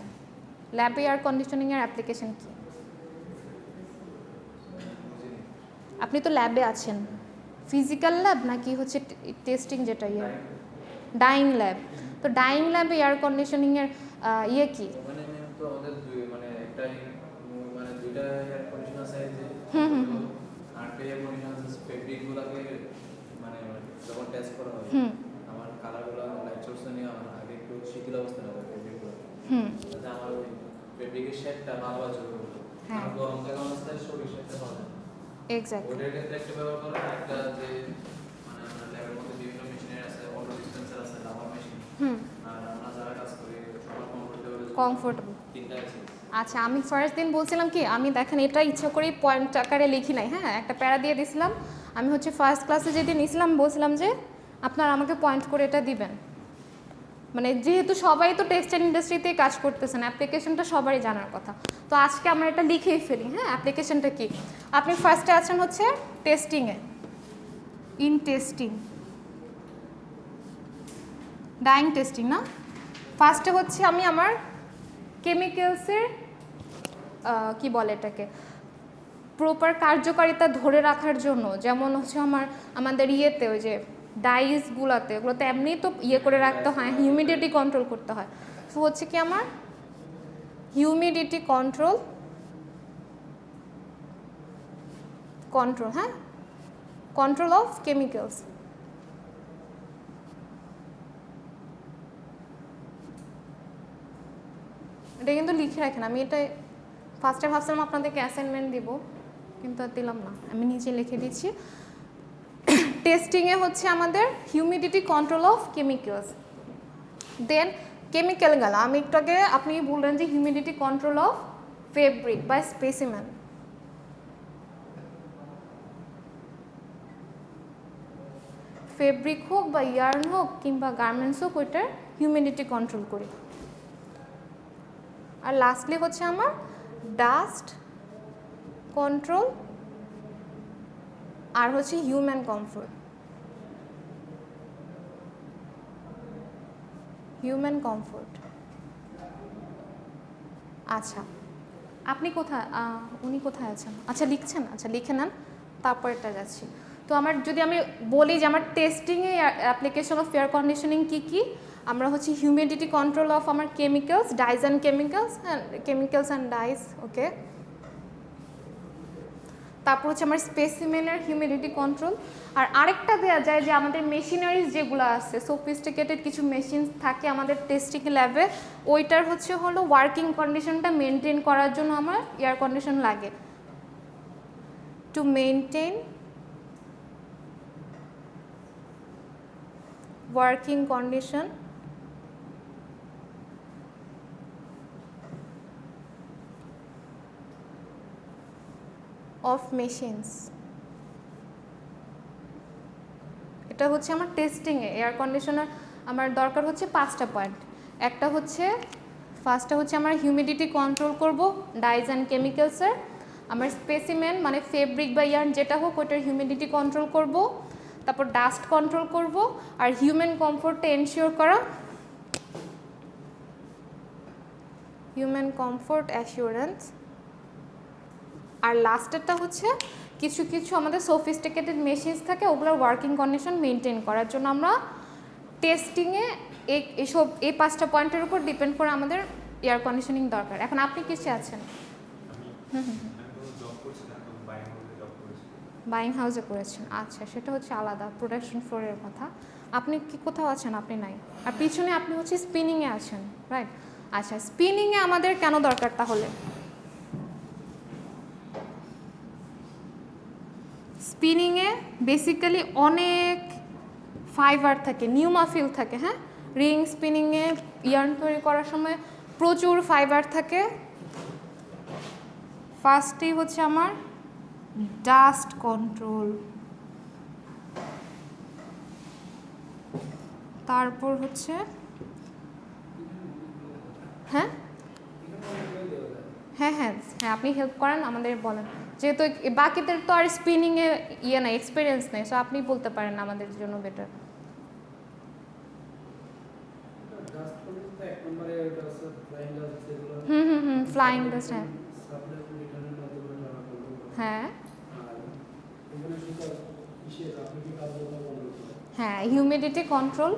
ল্যাবে এয়ার কন্ডিশনিংয়ের অ্যাপ্লিকেশন কী? আপনি তো ল্যাবে আছেন, ফিজিক্যাল ল্যাব নাকি হচ্ছে টেস্টিং যেটা ইয়ে ডাইং ল্যাব? তো ডাইং ল্যাবে এয়ার কন্ডিশনিংয়ের ইয়ে কী? কমফোর্টেবল। আচ্ছা, আমি ফার্স্ট দিন বলছিলাম কি, আমি দেখেন এটা ইচ্ছা করেই পয়েন্ট আকারে লিখি নাই, হ্যাঁ, একটা প্যারা দিয়ে দিছিলাম। আমি হচ্ছে ফার্স্ট ক্লাসে যেদিন নিয়েছিলাম বলছিলাম যে আপনারা আমাকে পয়েন্ট করে এটা দিবেন, মানে যেহেতু সবাই তো টেক্সটাইল ইন্ডাস্ট্রিতেই কাজ করতেছেন, অ্যাপ্লিকেশনটা সবারই জানার কথা। তো আজকে আমরা এটা লিখেই ফেলি। হ্যাঁ, অ্যাপ্লিকেশনটা কি? আপনি ফার্স্টে আছেন হচ্ছে টেস্টিংয়ে, ইন টেস্টিং, ডাইং টেস্টিং না। ফার্স্টে হচ্ছে আমি আমার কেমিক্যালসের কি বলে এটাকে প্রপার কার্যকারিতা ধরে রাখার জন্য, যেমন হচ্ছে আমাদের ইয়েতে ওই যে ডাইসগুলোতে, ওগুলোতে এমনি তো ইয়ে করে রাখতে হয়, হিউমিডিটি কন্ট্রোল করতে হয়। তো হচ্ছে কি আমার হিউমিডিটি কন্ট্রোল, হ্যাঁ, কন্ট্রোল অফ কেমিক্যালস। এটা কিন্তু লিখে রাখেন, আমি এটা ফার্স্টে ভাবছিলাম আপনাদেরকে অ্যাসাইনমেন্ট দিব, কিন্তু আর দিলাম না, আমি নিজে লিখে দিচ্ছি। টেস্টিংয়ে হচ্ছে আমাদের humidity control of chemicals. Then chemical গেল, আমি একটু আগে আপনি বললেন যে হিউমিডিটি কন্ট্রোল অফ ফেব্রিক বা স্পেসিমেন। ফেব্রিক হোক বা ইয়ার্ন হোক কিংবা গার্মেন্টস হোক, ওইটার হিউমিডিটি কন্ট্রোল করি। আর লাস্টলি হচ্ছে আমার ডাস্ট কন্ট্রোল আর হচ্ছে হিউম্যান কমফোর্ট। আচ্ছা, আপনি কোথায়, উনি কোথায় আছেন? আচ্ছা, লিখছেন? আচ্ছা, লিখে নেন, তারপর এটা যাচ্ছি। তো যদি আমি বলি যে আমার টেস্টিংয়ে অ্যাপ্লিকেশন অফ এয়ার কন্ডিশনিং কী কী, আমরা হচ্ছে হিউমিডিটি কন্ট্রোল অফ আমার chemicals, dyes and chemicals and dyes, okay. তারপর হচ্ছে আমার স্পেসিমেনের হিউমিডিটি কন্ট্রোল। আর আরেকটা দেওয়া যায় যে আমাদের মেশিনারিজ যেগুলো আছে, সোফিস্টিকেটেড কিছু মেশিন থাকে আমাদের টেস্টিং ল্যাবে, ওইটার হলো ওয়ার্কিং কন্ডিশনটা মেনটেন করার জন্য আমার এয়ার কন্ডিশন লাগে। To maintain working condition of machines. এটা হচ্ছে আমার টেস্টিংয়ে এয়ার কন্ডিশনার আমার দরকার হচ্ছে 5টা পয়েন্ট। একটা হচ্ছে ফার্স্টটা হচ্ছে আমার হিউমিডিটি কন্ট্রোল করব ডাইজ অ্যান্ড কেমিক্যালসের, আমার স্পেসিমেন মানে ফেব্রিক বা ইয়ার্ন যেটা হোক ওটার হিউমিডিটি কন্ট্রোল করব, তারপর ডাস্ট কন্ট্রোল করব, আর হিউম্যান কমফোর্টটা এনশিওর করা, হিউম্যান কমফোর্ট অ্যাসিওরেন্স। আর লাস্টেরটা হচ্ছে কিছু কিছু আমাদের সোফিস্টিকেটেড মেশিনস থাকে ওগুলোর ওয়ার্কিং কন্ডিশন মেনটেন করার জন্য আমরা টেস্টিংয়ে এই 5টা পয়েন্টের উপর ডিপেন্ড করে আমাদের এয়ার কন্ডিশনিং দরকার। এখন আপনি কিসে আছেন? বাইং হাউসে করেছেন, আচ্ছা সেটা হচ্ছে আলাদা প্রোডাকশন ফ্লোরের কথা। আপনি কি কোথাও আছেন? আপনি নাই। আর পিছনে আপনি হচ্ছে স্পিনিংয়ে আছেন, রাইট? আচ্ছা, স্পিনিংয়ে আমাদের কেন দরকার তাহলে? স্পিনিংয়ে বেসিক্যালি অনেক ফাইবার থাকে, নিউমাফিল থাকে, হ্যাঁ। রিং স্পিনিংয়ে ইয়ার্ন তৈরি করার সময় প্রচুর ফাইবার থাকে। ফার্স্টেই হচ্ছে আমার ডাস্ট কন্ট্রোল, তারপর হচ্ছে হ্যাঁ হ্যাঁ হ্যাঁ হ্যাঁ আপনি হেল্প করেন আমাদের, বলেন। যেহেতু বাকিদের তো আর স্পিনিংয়ে নাই, এক্সপিরিয়েন্স নেই, সো আপনি বলতে পারেন আমাদের জন্য বেটার। ফ্লাইং ডাস্ট, হ্যাঁ হ্যাঁ humidity control,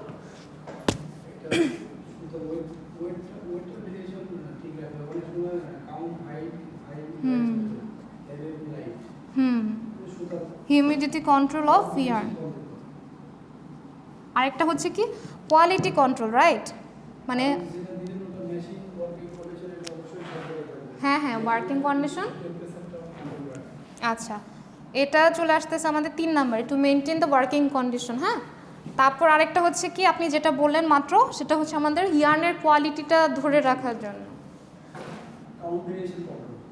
humidity control of yarn. আরেকটা হচ্ছে কি কোয়ালিটি কন্ট্রোল, রাইট? মানে হ্যাঁ হ্যাঁ ওয়ার্কিং কন্ডিশন। আচ্ছা, এটা চলে আসতেছে আমাদের 3 number, to maintain the working condition, হ্যাঁ। তারপর আরেকটা হচ্ছে কি আপনি যেটা বললেন মাত্র, সেটা হচ্ছে আমাদের ইয়ার্নের কোয়ালিটিটা ধরে রাখার জন্য,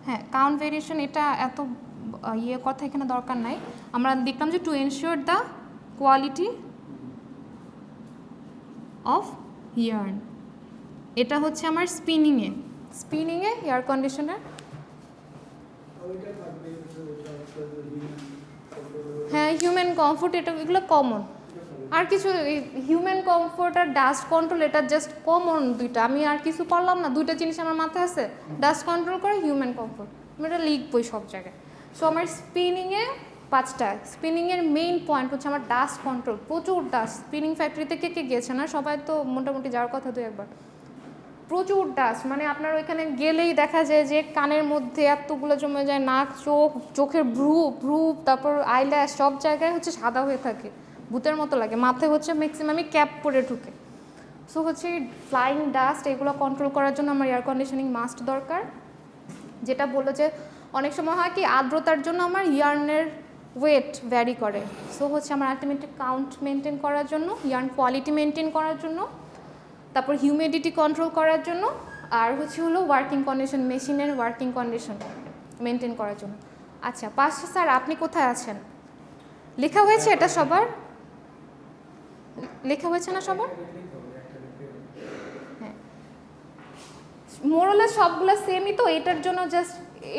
হ্যাঁ কাউন্ট ভেরিয়েশন। এটা এত কথা এখানে দরকার নাই, আমরা দেখলাম যে to ensure the quality of yarn. এটা হচ্ছে আমার স্পিনিংয়ে এয়ার কন্ডিশনার। হ্যাঁ হিউম্যান কমফোর্ট, এগুলো কমন। আর কিছু হিউম্যান কমফোর্ট আর ডাস্ট কন্ট্রোল এটা জাস্ট কমন দুইটা, আমি আর কিছু করলাম না, দুইটা জিনিস আমার মাথায় আছে, ডাস্ট কন্ট্রোল করে হিউম্যান কমফোর্ট, আমি এটা লিখবই সব জায়গায়। সো আমার স্পিনিংয়ে 5টা, স্পিনিংয়ের মেইন পয়েন্ট হচ্ছে আমার ডাস্ট কন্ট্রোল, প্রচুর ডাস্ট। স্পিনিং ফ্যাক্টরিতে কে কে গিয়েছে না? সবাই তো মোটামুটি যাওয়ার কথা 2-1 প্রচুর ডাস্ট, মানে আপনার ওইখানে গেলেই দেখা যায় যে কানের মধ্যে এতগুলো জমে যায়, নাক, চোখের ভ্রু, তারপর আইল্যাশ সব জায়গায় হচ্ছে সাদা হয়ে থাকে, ভূতের মতো লাগে। মাথায় হচ্ছে ম্যাক্সিমামই ক্যাপ পরে ঢুকে। সো হচ্ছে ফ্লাইং ডাস্ট এগুলো কন্ট্রোল করার জন্য আমার এয়ার কন্ডিশনিং মাস্ট দরকার। যেটা বললো যে অনেক সময় হয় কি আর্দ্রতার জন্য আমার ইয়ার্নের ওয়েট ভ্যারি করে, সো হচ্ছে আমার আলটিমেটলি কাউন্ট মেনটেন করার জন্য, ইয়ার্ন কোয়ালিটি মেনটেন করার জন্য, তারপর হিউমিডিটি কন্ট্রোল করার জন্য, আর হলো ওয়ার্কিং কন্ডিশন, মেশিনের ওয়ার্কিং কন্ডিশন মেনটেন করার জন্য। আচ্ছা পাশে স্যার আপনি কোথায় আছেন? লেখা হয়েছে এটা সবার? লেখা হয়েছে না সবার? হ্যাঁ মোরলে সবগুলো সেমই তো, এটার জন্য জাস্ট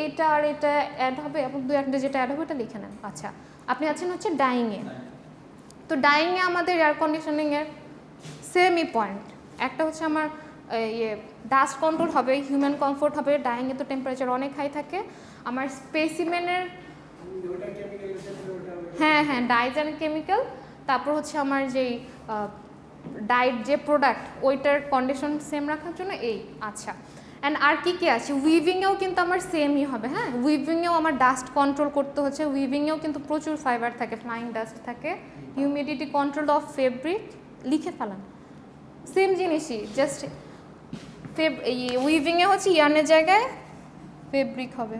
এটা আর এটা অ্যাড হবে এবং 2-1টা যেটা অ্যাড হবে এটা লিখে নেন। আচ্ছা আপনি আছেন হচ্ছে ডাইংয়ে, তো ডাইংয়ে আমাদের এয়ার কন্ডিশনিংয়ের সেমই পয়েন্ট। একটা হচ্ছে আমার ডাস্ট কন্ট্রোল হবে, হিউম্যান কমফোর্ট হবে, ডাইংয়ে তো টেম্পারেচার অনেক হাই থাকে। আমার স্পেসিমেনের হ্যাঁ ডাইজ অ্যান্ড কেমিক্যাল, তারপর হচ্ছে আমার যেই ডাইট যে প্রোডাক্ট ওইটার কন্ডিশন সেম রাখার জন্য এই। আচ্ছা, অ্যান্ড আর কি কি আছে, উইভিংয়েও কিন্তু আমার সেমই হবে। হ্যাঁ, উইভিংয়েও আমার ডাস্ট কন্ট্রোল করতে হচ্ছে, উইভিংয়েও কিন্তু প্রচুর ফাইবার থাকে, ফ্লাইং ডাস্ট থাকে, হিউমিডিটি কন্ট্রোল অফ ফেব্রিক, লিখে ফেলান সেম জিনিসই, জাস্ট উইভিংয়ে হচ্ছে ইয়ার্নের জায়গায় ফেব্রিক হবে।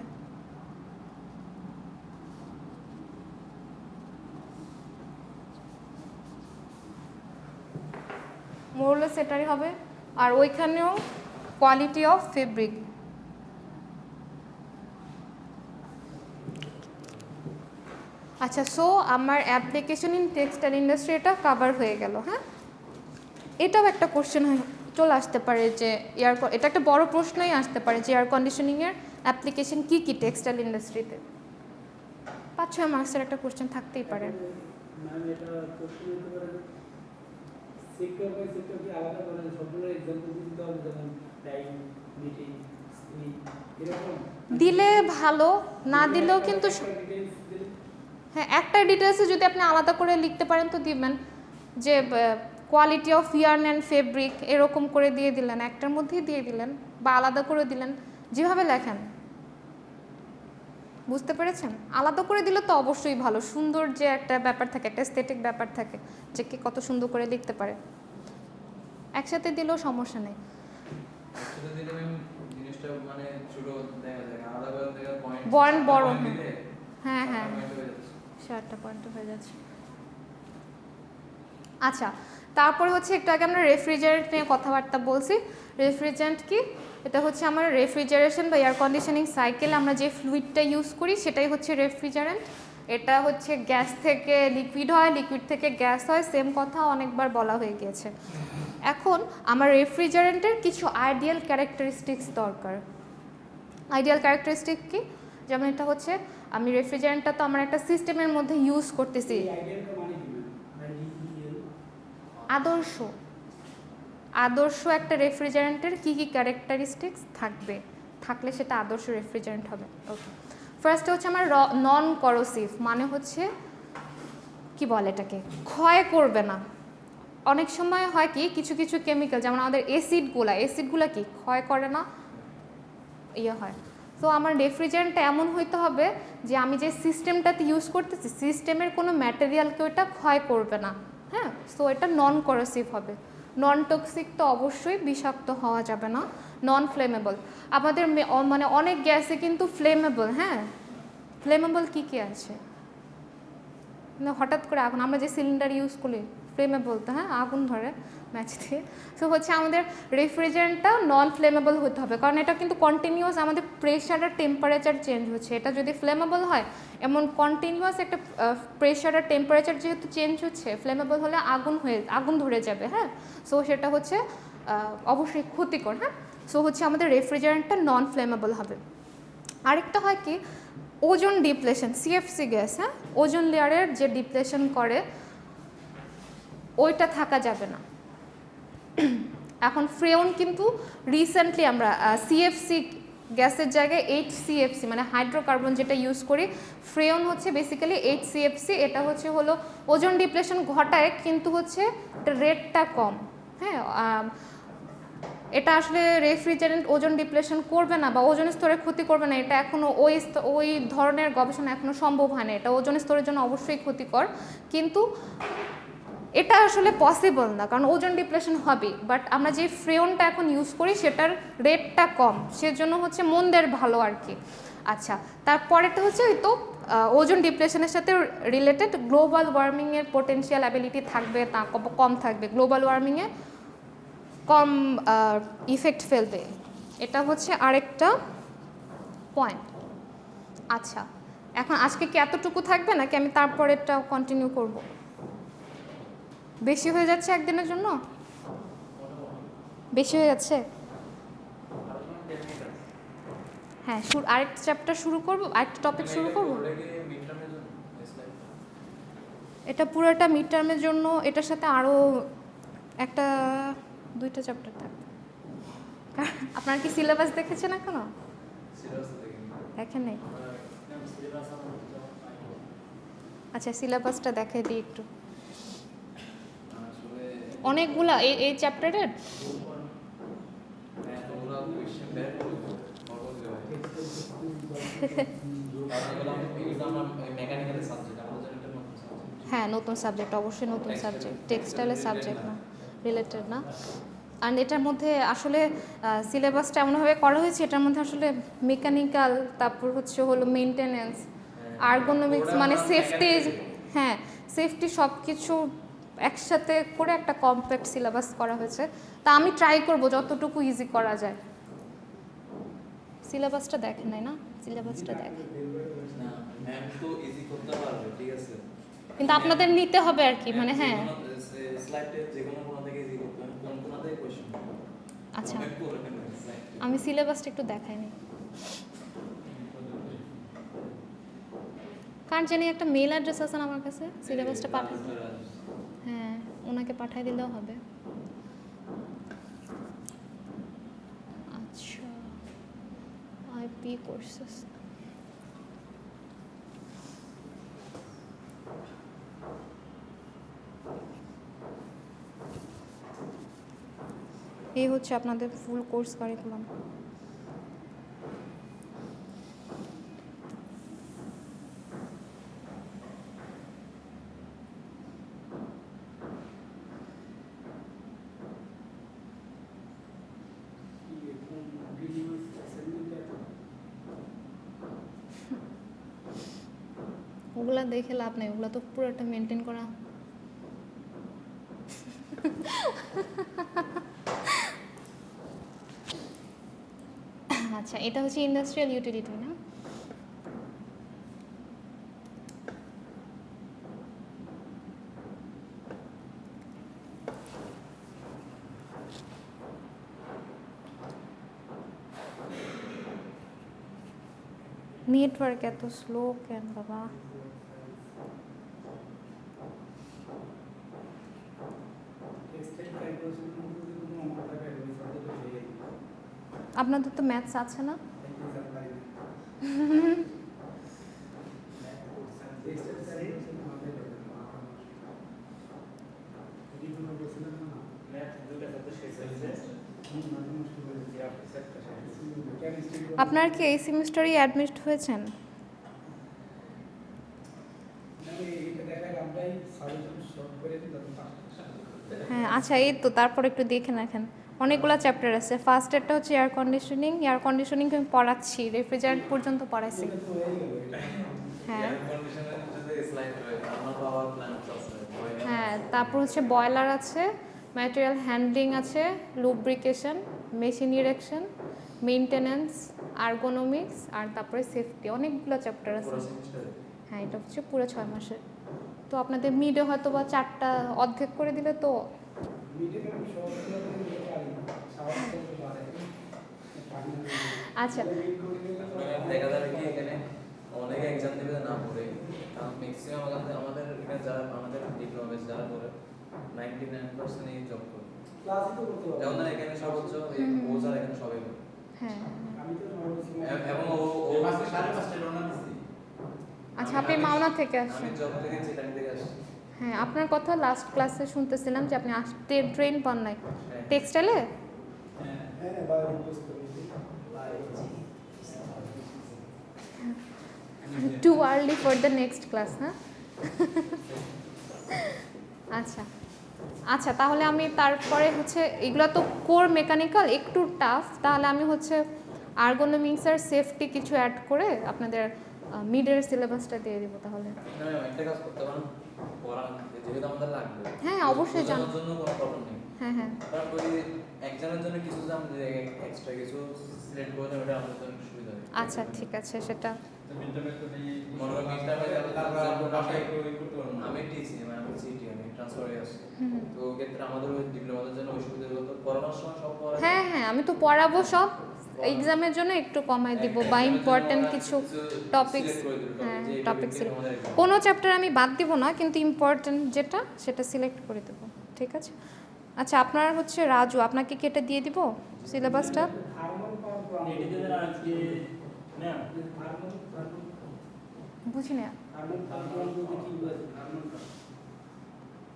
মোরলেস এটারই হবে, আর ওইখানেও কোয়ালিটি অফ ফেব্রিক। আচ্ছা, সো আমার অ্যাপ্লিকেশন ইন টেক্সটাইল ইন্ডাস্ট্রি এটা কাভার হয়ে গেল। হ্যাঁ, এটাও একটা কোশ্চেন চলে আসতে পারে যে এটা একটা বড় প্রশ্নই আসতে পারে যে এয়ার কন্ডিশনিংয়ের অ্যাপ্লিকেশন কী কী টেক্সটাইল ইন্ডাস্ট্রিতে। 5-6 মার্কসের একটা কোশ্চেন থাকতেই পারে। দিলে ভালো, না দিলেও কিন্তু হ্যাঁ একটা ডিটেলসে যদি আপনি আলাদা করে লিখতে পারেন তো দিবেন, যে quality of yarn and fabric এরকম করে দিয়ে দিলেন, একটার মধ্যেই দিয়ে দিলেন বা আলাদা করে দিলেন, যেভাবে লেখেন। বুঝতে পেরেছেন? আলাদা করে দিলে তো অবশ্যই ভালো, সুন্দর যে একটা ব্যাপার থাকে, একটা এস্থেটিক ব্যাপার থাকে যে কে কত সুন্দর করে লিখতে পারে। একসাথে দিলেও সমস্যা নেই। পয়েন্ট বড়, হ্যাঁ হ্যাঁ, একটা পয়েন্ট হয়ে যাচ্ছে। আচ্ছা, তারপরে হচ্ছে একটু আগে আমরা রেফ্রিজারেন্ট নিয়ে কথাবার্তা বলছি। রেফ্রিজারেন্ট কি? এটা হচ্ছে আমার রেফ্রিজারেশন বা এয়ার কন্ডিশনিং সাইকেল আমরা যে ফ্লুইডটা ইউজ করি সেটাই হচ্ছে রেফ্রিজারেন্ট। এটা হচ্ছে গ্যাস থেকে লিকুইড হয়, লিকুইড থেকে গ্যাস হয়, সেম কথা অনেকবার বলা হয়ে গিয়েছে। এখন আমার রেফ্রিজারেন্টের কিছু আইডিয়াল ক্যারেক্টারিস্টিক্স দরকার। আইডিয়াল ক্যারেক্টারিস্টিক কি? যেমন এটা হচ্ছে আমি রেফ্রিজারেন্টটা তো আমার একটা সিস্টেমের মধ্যে ইউজ করতেছি। আদর্শ আদর্শ একটা রেফ্রিজারেন্টের কী কী ক্যারেক্টারিস্টিক্স থাকবে, থাকলে সেটা আদর্শ রেফ্রিজারেন্ট হবে। ওকে, ফার্স্টে হচ্ছে আমার নন করোসিভ, মানে হচ্ছে কি বলে এটাকে, ক্ষয় করবে না। অনেক সময় হয় কি কিছু কিছু কেমিক্যাল যেমন আমাদের অ্যাসিডগুলো কি ক্ষয় করে না, হয়। তো আমার রেফ্রিজারেন্টটা এমন হইতে হবে যে আমি যে সিস্টেমটাতে ইউজ করতেছি সিস্টেমের কোনো ম্যাটেরিয়ালকে ওটা ক্ষয় করবে না। হ্যাঁ, সো এটা নন করোসিভ হবে। নন টক্সিক তো অবশ্যই বিষাক্ত হওয়া যাবে না। নন ফ্লেমেবল, আমাদের মানে অনেক গ্যাসে কিন্তু ফ্লেমেবল। হ্যাঁ, ফ্লেমেবল কী কী আছে, হঠাৎ করে আগুন, আমরা যে সিলিন্ডার ইউজ করি ফ্লেমেবল তো, হ্যাঁ আগুন ধরে ম্যাচ দিয়ে। সো হচ্ছে আমাদের রেফ্রিজারেন্টটা নন ফ্লেমেবল হতে হবে, কারণ এটা কিন্তু কন্টিনিউয়াস আমাদের প্রেশার আর টেম্পারেচার চেঞ্জ হচ্ছে। এটা যদি ফ্লেমেবল হয়, এমন কন্টিনিউয়াস একটা প্রেশার আর টেম্পারেচার যেহেতু চেঞ্জ হচ্ছে, ফ্লেমেবল হলে আগুন ধরে যাবে। হ্যাঁ, সো সেটা হচ্ছে অবশ্যই ক্ষতিকর। হ্যাঁ, সো হচ্ছে আমাদের রেফ্রিজারেন্টটা নন ফ্লেমেবল হবে। আরেকটা হয় কি ওজোন ডিপ্লেশন, সিএফসি গ্যাস, হ্যাঁ ওজোন লেয়ারের যে ডিপ্লেশন করে ওইটা থাকা যাবে না। এখন ফ্রেয়ন কিন্তু রিসেন্টলি আমরা সিএফসি গ্যাসের জায়গায় HCFC মানে হাইড্রোকার্বন যেটা ইউজ করি, ফ্রেয়ন হচ্ছে বেসিক্যালি HCFC। এটা হলো ওজোন ডিপ্লেশন ঘটায় কিন্তু হচ্ছে রেটটা কম। হ্যাঁ, এটা আসলে রেফ্রিজারেন্ট ওজোন ডিপ্লেশন করবে না বা ওজোন স্তরের ক্ষতি করবে না, এটা এখনও ওই ধরনের গবেষণা এখনও সম্ভব হয় না। এটা ওজোন স্তরের জন্য অবশ্যই ক্ষতিকর, কিন্তু এটা আসলে পসিবল না, কারণ ওজোন ডিপ্লেশন হবে। বাট আমরা যে ফ্রেয়নটা এখন ইউজ করি সেটার রেটটা কম, সেজন্য হচ্ছে মন্দের ভালো আর কি। আচ্ছা, তারপরেটা হচ্ছে ওই তো ওজোন ডিপ্লেশনের সাথে রিলেটেড গ্লোবাল ওয়ার্মিংয়ের পোটেনশিয়াল অ্যাবিলিটি থাকবে, তা কম থাকবে, গ্লোবাল ওয়ার্মিংয়ে কম ইফেক্ট ফেলবে। এটা হচ্ছে আরেকটা পয়েন্ট। আচ্ছা, এখন আজকে কি এতটুকু থাকবে নাকি আমি তারপরেরটা কন্টিনিউ করব? বেশি হয়ে যাচ্ছে একদিনের জন্য, বেশি হয়ে যাচ্ছে। হ্যাঁ, আরেকটা চ্যাপ্টার শুরু করব, আরেকটা টপিক শুরু করব। এটা পুরোটা মিড টার্মের জন্য, এটার সাথে আরও একটা 2টা চ্যাপ্টার থাকবে। আপনার কি সিলেবাস দেখেছেন এখনো? দেখেন নাই? আচ্ছা, সিলেবাসটা দেখাই দিই একটু। অনেকগুলা এই চ্যাপ্টারের হ্যাঁ নতুন সাবজেক্ট, অবশ্যই নতুন সাবজেক্ট, টেক্সটাইলের সাবজেক্ট না, রিলেটেড না। আর এটার মধ্যে আসলে সিলেবাসটা এমনভাবে করা হয়েছে, এটার মধ্যে আসলে মেকানিক্যাল, তারপর হলো মেনটেনেন্স, আর্গোনমিক্স, মানে সেফটি, হ্যাঁ সেফটি সব কিছু একসাথে করে একটা কমপ্যাক্ট সিলেবাস করা হয়েছে। তা আমি ট্রাই করব যতটুকু ইজি করা যায়। সিলেবাসটা দেখেন নাই না? সিলেবাসটা দেখেন, কিন্তু আপনাদের নিতে হবে আর কি, মানে হ্যাঁ আচ্ছা আমি সিলেবাসটা একটু দেখাইনি, কার জানি একটা মেল অ্যাড্রেস আছে না আমার কাছে, সিলেবাসটা পাঠাই, হ্যাঁ ওনাকে পাঠাই দিলেও হবে। আচ্ছা আইপি কোর্সেস, এই হচ্ছে আপনাদের ফুল কোর্স কারিকুলাম। ওগুলা দেখে লাভ নেই, ওগুলা তো পুরোটা মেনটেন করা। আচ্ছা এটা হচ্ছে ইন্ডাস্ট্রিয়াল ইউটিলিটি না? নেটওয়ার্ক এত স্লো কেন বাবা? আপনাদের তো ম্যাথস আছে না? আপনার কি এই সেমিস্টারেই অ্যাডমিট হয়েছেন? হ্যাঁ আচ্ছা এই তো, তারপর একটু দেখে রাখেন, অনেকগুলো চ্যাপ্টার আছে। ফার্স্ট একটা হচ্ছে এয়ার কন্ডিশনিং, এয়ার কন্ডিশনিং আমি পড়াচ্ছি, রেফ্রিজারেন্ট পর্যন্ত পড়াইছি। হ্যাঁ হ্যাঁ তারপর হচ্ছে বয়লার আছে, ম্যাটেরিয়াল হ্যান্ডলিং আছে, lubrication, machine erection, maintenance, ergonomics, আর তারপরে সেফটি, অনেকগুলো চ্যাপ্টার আছে। হ্যাঁ এটা হচ্ছে পুরো 6 মাসের। তো আপনাদের মিডে হয়তো বা 4টা অর্ধেক করে দিলে তো আচ্ছা দেখা যাবে কি এখানে অনেকে এক্সাম দিবে না পড়ে, কারণ ম্যাক্সিমাম আমাদের এখানে যারা আমাদের ডিপ্লোমা বেস যারা করে 99% এই জব করে ক্লাসই তো করতে হবে, যেমন এখানে সর্বোচ্চ এই বোঝার এখানে সবাই করে। হ্যাঁ আমি তো এবং ও মাসে 5.5 রওনা দিছি। আচ্ছা আপনি মাওনা থেকে আসছেন? আমি জব থেকে চিটাং থেকে আসছি। হ্যাঁ আপনার কথা লাস্ট ক্লাসে শুনতেছিলাম যে আপনি আসতে ট্রেন পান নাই টেক্সটাইলে। হ্যাঁ biology too early for the next class, হ্যাঁ আচ্ছা আচ্ছা তাহলে আমি তারপরে হচ্ছে এগুলো তো কোর মেকানিক্যাল একটু টাফ, তাহলে আমি হচ্ছে আর্গোনমিক্স আর সেফটি কিছু অ্যাড করে আপনাদের মিডের সিলেবাসটা দিয়ে দিব তাহলে। একটা কাজ করতে পারেন, পড়া যেহেতু আমাদের লাগবে, হ্যাঁ অবশ্যই জানার জন্য কোনো প্রবলেম নেই। হ্যাঁ হ্যাঁ তারপরে এক্সামের জন্য কিছু যে আমরা এক্সট্রা কিছু সিলেক্ট করে ওটা আমাদের জন্য সুবিধা হবে। আচ্ছা ঠিক আছে সেটা আমি টিসি মানে আমি সিটি আমি ট্রান্সফার হয়ে আসছি, তো ক্ষেত্রে আমাদের ওই ডিপ্লোমাদের জন্য ওই সুবিধা হতো পড়ানোর সময় সব পড়া। হ্যাঁ হ্যাঁ আমি তো পড়াবো সব, এক্সামের জন্য একটু কমাই দিব বা ইম্পর্টেন্ট কিছু টপিকস, হ্যাঁ টপিক সিলেক্ট, কোনো চ্যাপ্টার আমি বাদ দিব না, কিন্তু ইম্পর্টেন্ট যেটা সেটা সিলেক্ট করে দেবো, ঠিক আছে? আচ্ছা আপনার হচ্ছে রাজু, আপনাকে কেটে দিয়ে দিব সিলেবাসটা? বুঝি না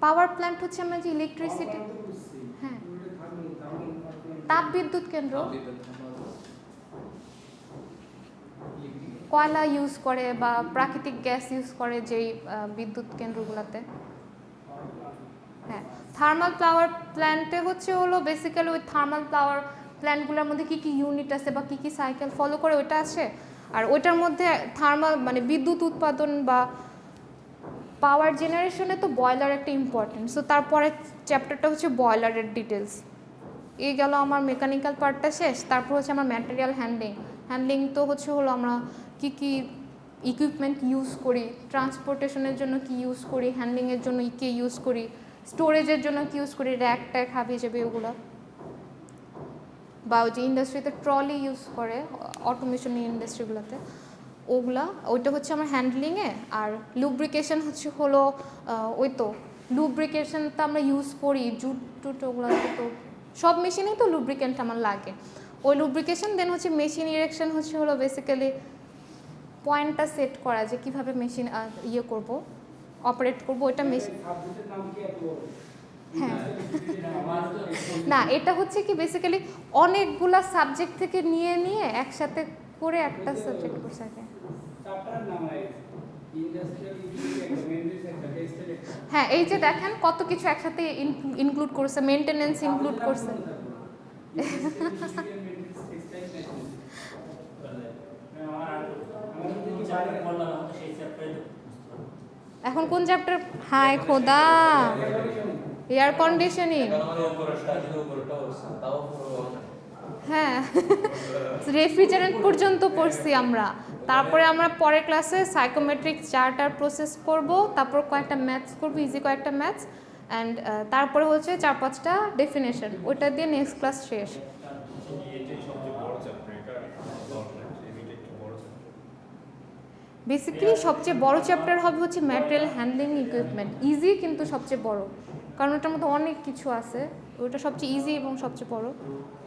পাওয়ার প্ল্যান্ট হচ্ছে আমরা যে ইলেকট্রিসিটি, হ্যাঁ তাপ বিদ্যুৎ কেন্দ্র, বিদ্যুৎ কয়লা ইউজ করে বা প্রাকৃতিক গ্যাস ইউজ করে যেই বিদ্যুৎ কেন্দ্রগুলোতে। হ্যাঁ, থার্মাল পাওয়ার প্ল্যান্টে হচ্ছে হলো বেসিক্যালি ওই থার্মাল পাওয়ার প্ল্যান্টগুলোর মধ্যে কী কী ইউনিট আছে বা কী কী সাইকেল ফলো করে ওইটা আছে। আর ওইটার মধ্যে থার্মাল মানে বিদ্যুৎ উৎপাদন বা পাওয়ার জেনারেশনে তো বয়লার একটা ইম্পর্টেন্ট। সো তারপরে চ্যাপ্টারটা হচ্ছে বয়লারের ডিটেলস। এই গেল আমার মেকানিক্যাল পার্টটা শেষ। তারপর হচ্ছে আমার ম্যাটেরিয়াল হ্যান্ডলিং তো হচ্ছে হলো আমরা কী কী ইকুইপমেন্ট ইউজ করি, ট্রান্সপোর্টেশনের জন্য কি ইউজ করি, হ্যান্ডলিংয়ের জন্য কী ইউজ করি, স্টোরেজের জন্য কি ইউজ করি, র্যাক ট্যাক হাবি যাবে ওগুলো, বা ওই যে ইন্ডাস্ট্রিতে ট্রলি ইউজ করে অটোমেশন ইন্ডাস্ট্রিগুলোতে ওগুলা, ওইটা হচ্ছে আমার হ্যান্ডলিংয়ে। আর লুব্রিকেশন হচ্ছে হলো ওই তো লুব্রিকেশন তো আমরা ইউজ করি জুট টুট ওগুলোতে, তো সব মেশিনেই তো লুব্রিকেন্ট আমার লাগে। ওই লুব্রিকেশন দেন হচ্ছে মেশিন ইরেকশন হচ্ছে হলো বেসিক্যালি পয়েন্টটা সেট করা যে কীভাবে মেশিন ইয়ে করব, অপারেট করবো ওইটা মেশিন। হ্যাঁ না, এটা হচ্ছে কি বেসিক্যালি অনেকগুলা সাবজেক্ট থেকে নিয়ে নিয়ে একসাথে করে একটা সাবজেক্ট করছে। হ্যাঁ এই যে দেখেন কত কিছু একসাথে ইনক্লুড করছে, মেনটেনেন্স ইনক্লুড করছে। এখন কোন চ্যাপ্টার? হায় খোদা, এয়ার কন্ডিশনিং। হ্যাঁ রেফ্রিজারেন্ট পর্যন্ত পড়ছি আমরা। তারপরে আমরা পরের ক্লাসে সাইকোমেট্রিক চার্টার প্রসেস করব, তারপর কয়েকটা ম্যাথস করবো, ইজি কয়েকটা ম্যাথস, অ্যান্ড তারপরে হচ্ছে 4-5টা ডেফিনেশন, ওইটা দিয়ে নেক্সট ক্লাস শেষ। বেসিক্যালি সবচেয়ে বড় চ্যাপ্টার হবে হচ্ছে ম্যাটেরিয়াল হ্যান্ডলিং ইকুইপমেন্ট। ইজি কিন্তু সবচেয়ে বড়, কারণ ওটার মধ্যে অনেক কিছু আছে, ওটা সবচেয়ে ইজি এবং সবচেয়ে বড়।